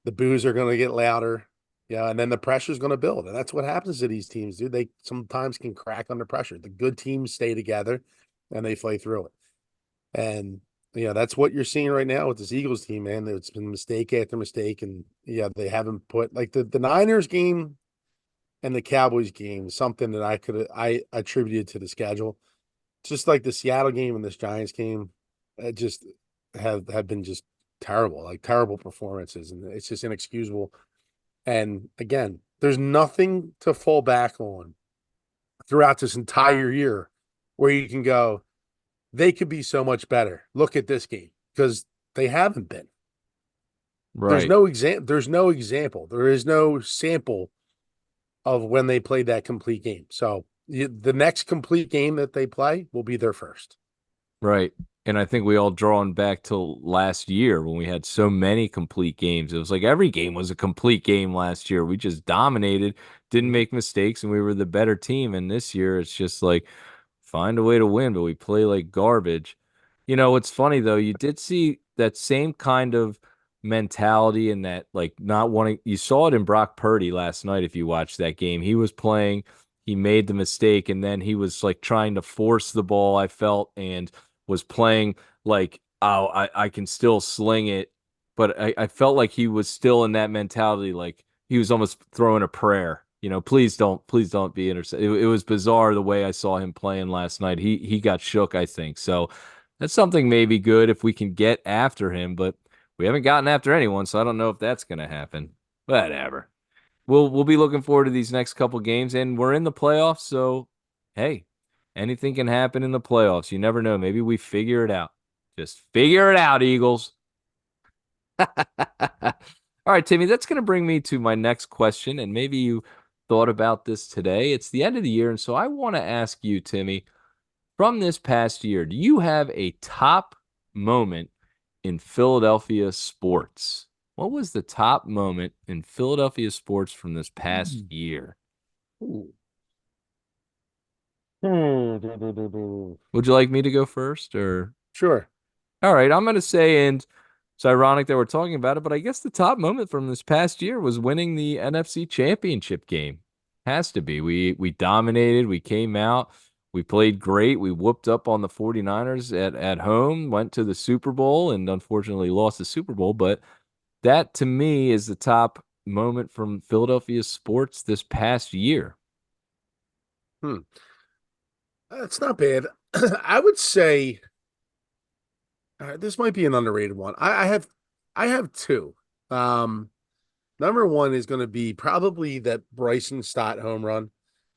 the boos are going to get louder, yeah, and then the pressure's going to build, and that's what happens to these teams, dude. They sometimes can crack under pressure. The good teams stay together, and they play through it. And yeah, that's what you're seeing right now with this Eagles team, man. It's been mistake after mistake, and yeah, they haven't put like the Niners game and the Cowboys game, something that I attributed to the schedule, just like the Seattle game and this Giants game, just have been just terrible, like terrible performances, and it's just inexcusable. And again, there's nothing to fall back on throughout this entire year where you can go, they could be so much better. Look at this game, because they haven't been. Right. There's no example. There is no sample of when they played that complete game. So the next complete game that they play will be their first. Right. And I think we all drawn back to last year when we had so many complete games. It was like every game was a complete game last year. We just dominated, didn't Mhm. make mistakes, and we were the better team. And this year it's just like find a way to win, but we play like garbage. What's funny though, you did see that same kind of mentality and that like not wanting, you saw it in Brock Purdy last night if you watched that game. He was playing, he made the mistake, and then he was like trying to force the ball, I felt, and was playing like, oh, I can still sling it. But I felt like he was still in that mentality, like he was almost throwing a prayer. Please don't be intercepted. It was bizarre the way I saw him playing last night. He got shook, I think. So that's something maybe good if we can get after him, but we haven't gotten after anyone, so I don't know if that's gonna happen. Whatever. We'll be looking forward to these next couple games, and we're in the playoffs, so hey, anything can happen in the playoffs. You never know. Maybe we figure it out. Just figure it out, Eagles. All right, Timmy, that's going to bring me to my next question, and maybe you thought about this today. It's the end of the year, and so I want to ask you, Timmy, from this past year, do you have a top moment in Philadelphia sports? What was the top moment in Philadelphia sports from this past year? Ooh. Would you like me to go first or? Sure. All right, I'm going to say, and it's ironic that we're talking about it, but I guess the top moment from this past year was winning the NFC Championship game. Has to be. We dominated, we came out, we played great, we whooped up on the 49ers at home, went to the Super Bowl, and unfortunately lost the Super Bowl, but that to me is the top moment from Philadelphia sports this past year. Hmm. That's not bad. I would say this might be an underrated one. I have two. Um, Number one is going to be probably that Bryson Stott home run,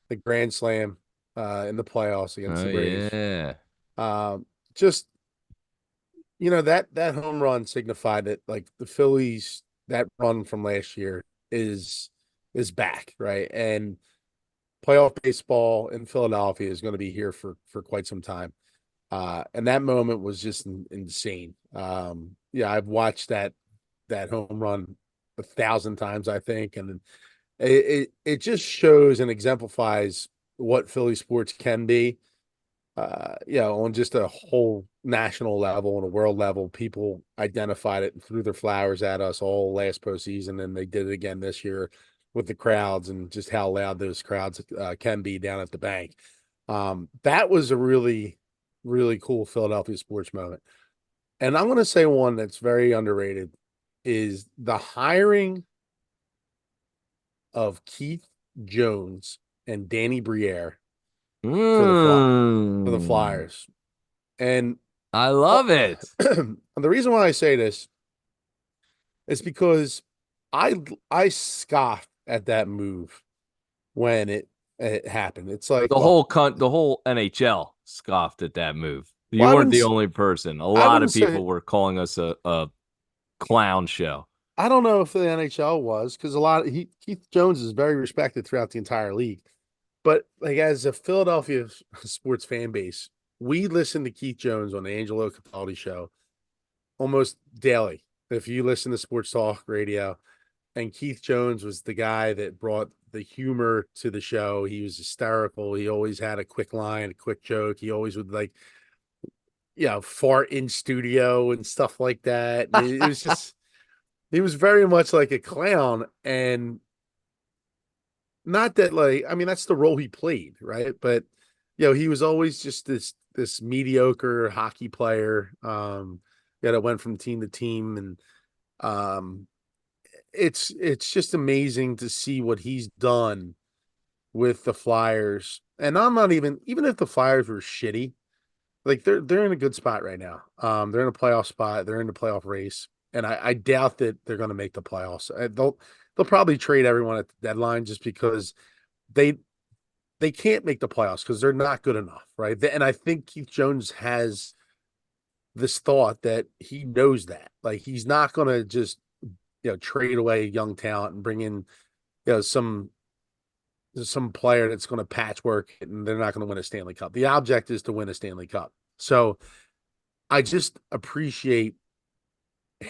the grand slam in the playoffs against Oh the Braves. yeah. Um, just that home run signified that like the Phillies that run from last year is back, right? And playoff baseball in Philadelphia is going to be here for quite some time. And that moment was just insane. Yeah, I've watched that home run 1,000 times, I think, and it just shows and exemplifies what Philly sports can be. On just a whole national level and a world level, people identified it and threw their flowers at us all last postseason, and they did it again this year with the crowds and just how loud those crowds can be down at the bank. That was a really, really cool Philadelphia sports moment. And I'm going to say one that's very underrated is the hiring of Keith Jones and Danny Briere for the Mm, Flyers. And I love it. the reason why I say this is because I scoffed at that move when it happened. It's like, look, The whole NHL scoffed at that move. You well, weren't the only person. A I lot wouldn't of say people were calling us a clown show. I don't know if the NHL was because Keith Jones is very respected throughout the entire league. But like as a Philadelphia sports fan base, we listen to Keith Jones on the Angelo Capaldi show almost daily. If you listen to sports talk radio, and Keith Jones was the guy that brought the humor to the show. He was hysterical. He always had a quick line, a quick joke. He always would fart in studio and stuff like that. And it was just he was very much like a clown, and not that I mean that's the role he played, right? But he was always just this mediocre hockey player that went from team to team, and um it's just amazing to see what he's done with the Flyers. And I'm not even if the Flyers were shitty, like they're in a good spot right now. They're in a playoff spot. They're in the playoff race, and I doubt that they're going to make the playoffs. They'll probably trade everyone at the deadline just because they they can't make the playoffs because they're not good enough, right? And I think Keith Jones has this thought that he knows that, like he's not going to just trade away young talent and bring in some player that's going to patchwork and they're not going to win a Stanley Cup. The object is to win a Stanley Cup. So I just appreciate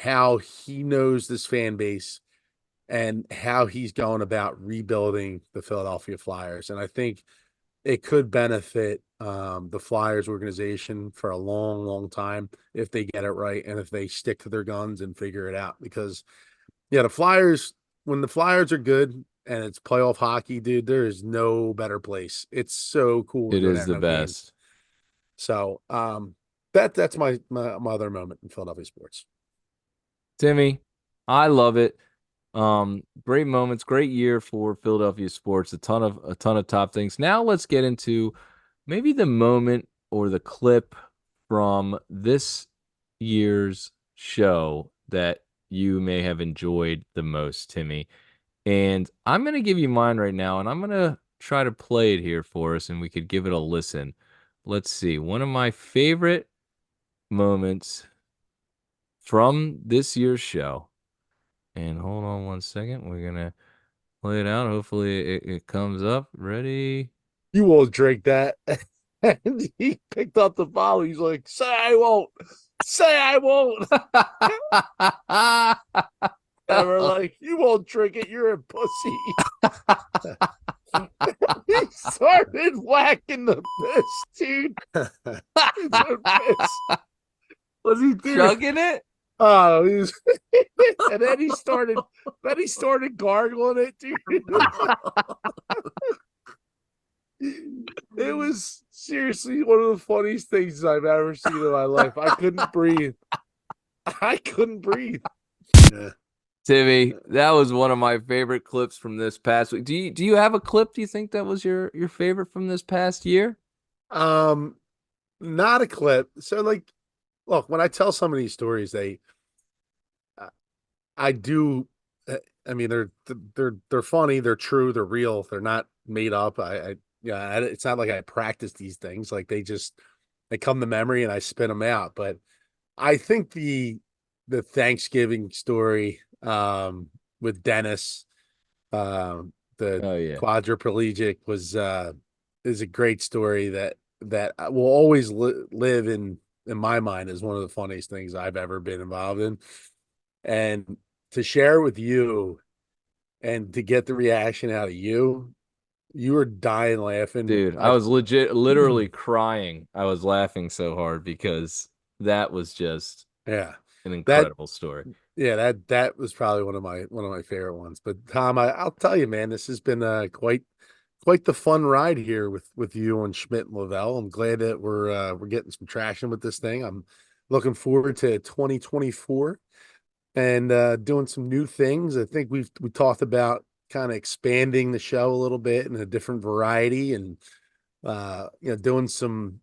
how he knows this fan base and how he's going about rebuilding the Philadelphia Flyers. And I think it could benefit the Flyers organization for a long, long time if they get it right and if they stick to their guns and figure it out. Because, the Flyers, when the Flyers are good and it's playoff hockey, dude, there is no better place. It's so cool to It go is down the to games. best. So that's my other moment in Philadelphia sports. Timmy, I love it. Great moments, great year for Philadelphia sports. A ton of top things. Now let's get into maybe the moment or the clip from this year's show that you may have enjoyed the most, Timmy. And I'm going to give you mine right now, and I'm going to try to play it here for us, and we could give it a listen. Let's see. One of my favorite moments from this year's show. And hold on one second. We're going to play it out. Hopefully it comes up. Ready? You won't drink that. And he picked up the bottle. He's like, "Say I won't. Say I won't." And we're like, "You won't drink it. You're a pussy." He started whacking the piss, dude. His own piss. Was he Dude. chugging it? Oh, he was, and then he started gargling it, dude. It was seriously one of the funniest things I've ever seen in my life. I couldn't breathe. Yeah. Timmy, that was one of my favorite clips from this past week. Do you have a clip? Do you think that was your favorite from this past year? Um, Not a clip. So like, look, when I tell some of these stories, uh, I do. uh, I mean, they're funny. They're true. They're real. They're not made up. Yeah. It's not like I practice these things. Like they come to memory and I spit them out. But I think the Thanksgiving story with Dennis, the Oh yeah. quadriplegic is a great story that will always live in my mind as one of the funniest things I've ever been involved in. And to share with you and to get the reaction out of you, you were dying laughing. Dude, I was literally crying. I was laughing so hard because that was just Yeah. an That incredible story. yeah, that was probably one of my favorite ones. But Tom, I'll tell you, man, this has been quite the fun ride here with you on Schmidt and Lavelle. I'm glad that we're getting some traction with this thing. I'm looking forward to 2024 and doing some new things. I think we talked about kind of expanding the show a little bit and a different variety and doing some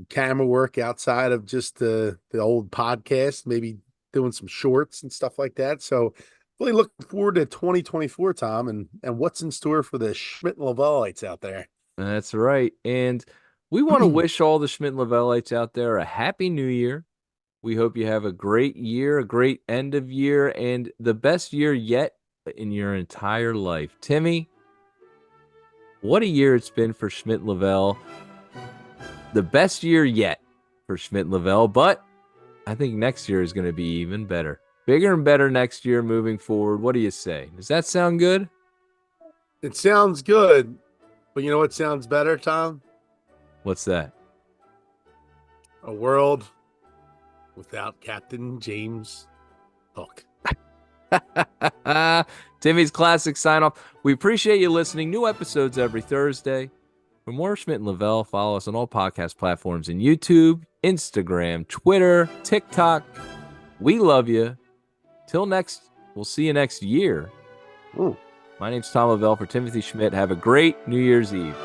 camera work outside of just the old podcast, maybe doing some shorts and stuff like that. So really looking forward to 2024, Tom, and what's in store for the Schmidt and Lavellites out there. That's right. And we want to wish all the Schmidt Lavellites out there a happy new year. We hope you have a great year, a great end of year, and the best year yet in your entire life. Timmy, what a year it's been for Schmidt Lavelle. The best year yet for Schmidt Lavelle, but I think next year is going to be even better. Bigger and better next year moving forward. What do you say? Does that sound good? It sounds good, but you know what sounds better, Tom? What's that? A world without Captain James Hook. Timmy's classic sign off. We appreciate you listening. New episodes every Thursday. For more Schmidt and Lavelle, follow us on all podcast platforms in YouTube, Instagram, Twitter, TikTok. We love you. Till next, we'll see you next year. Ooh. My name's Tom Lavelle for Timothy Schmidt. Have a great New Year's Eve.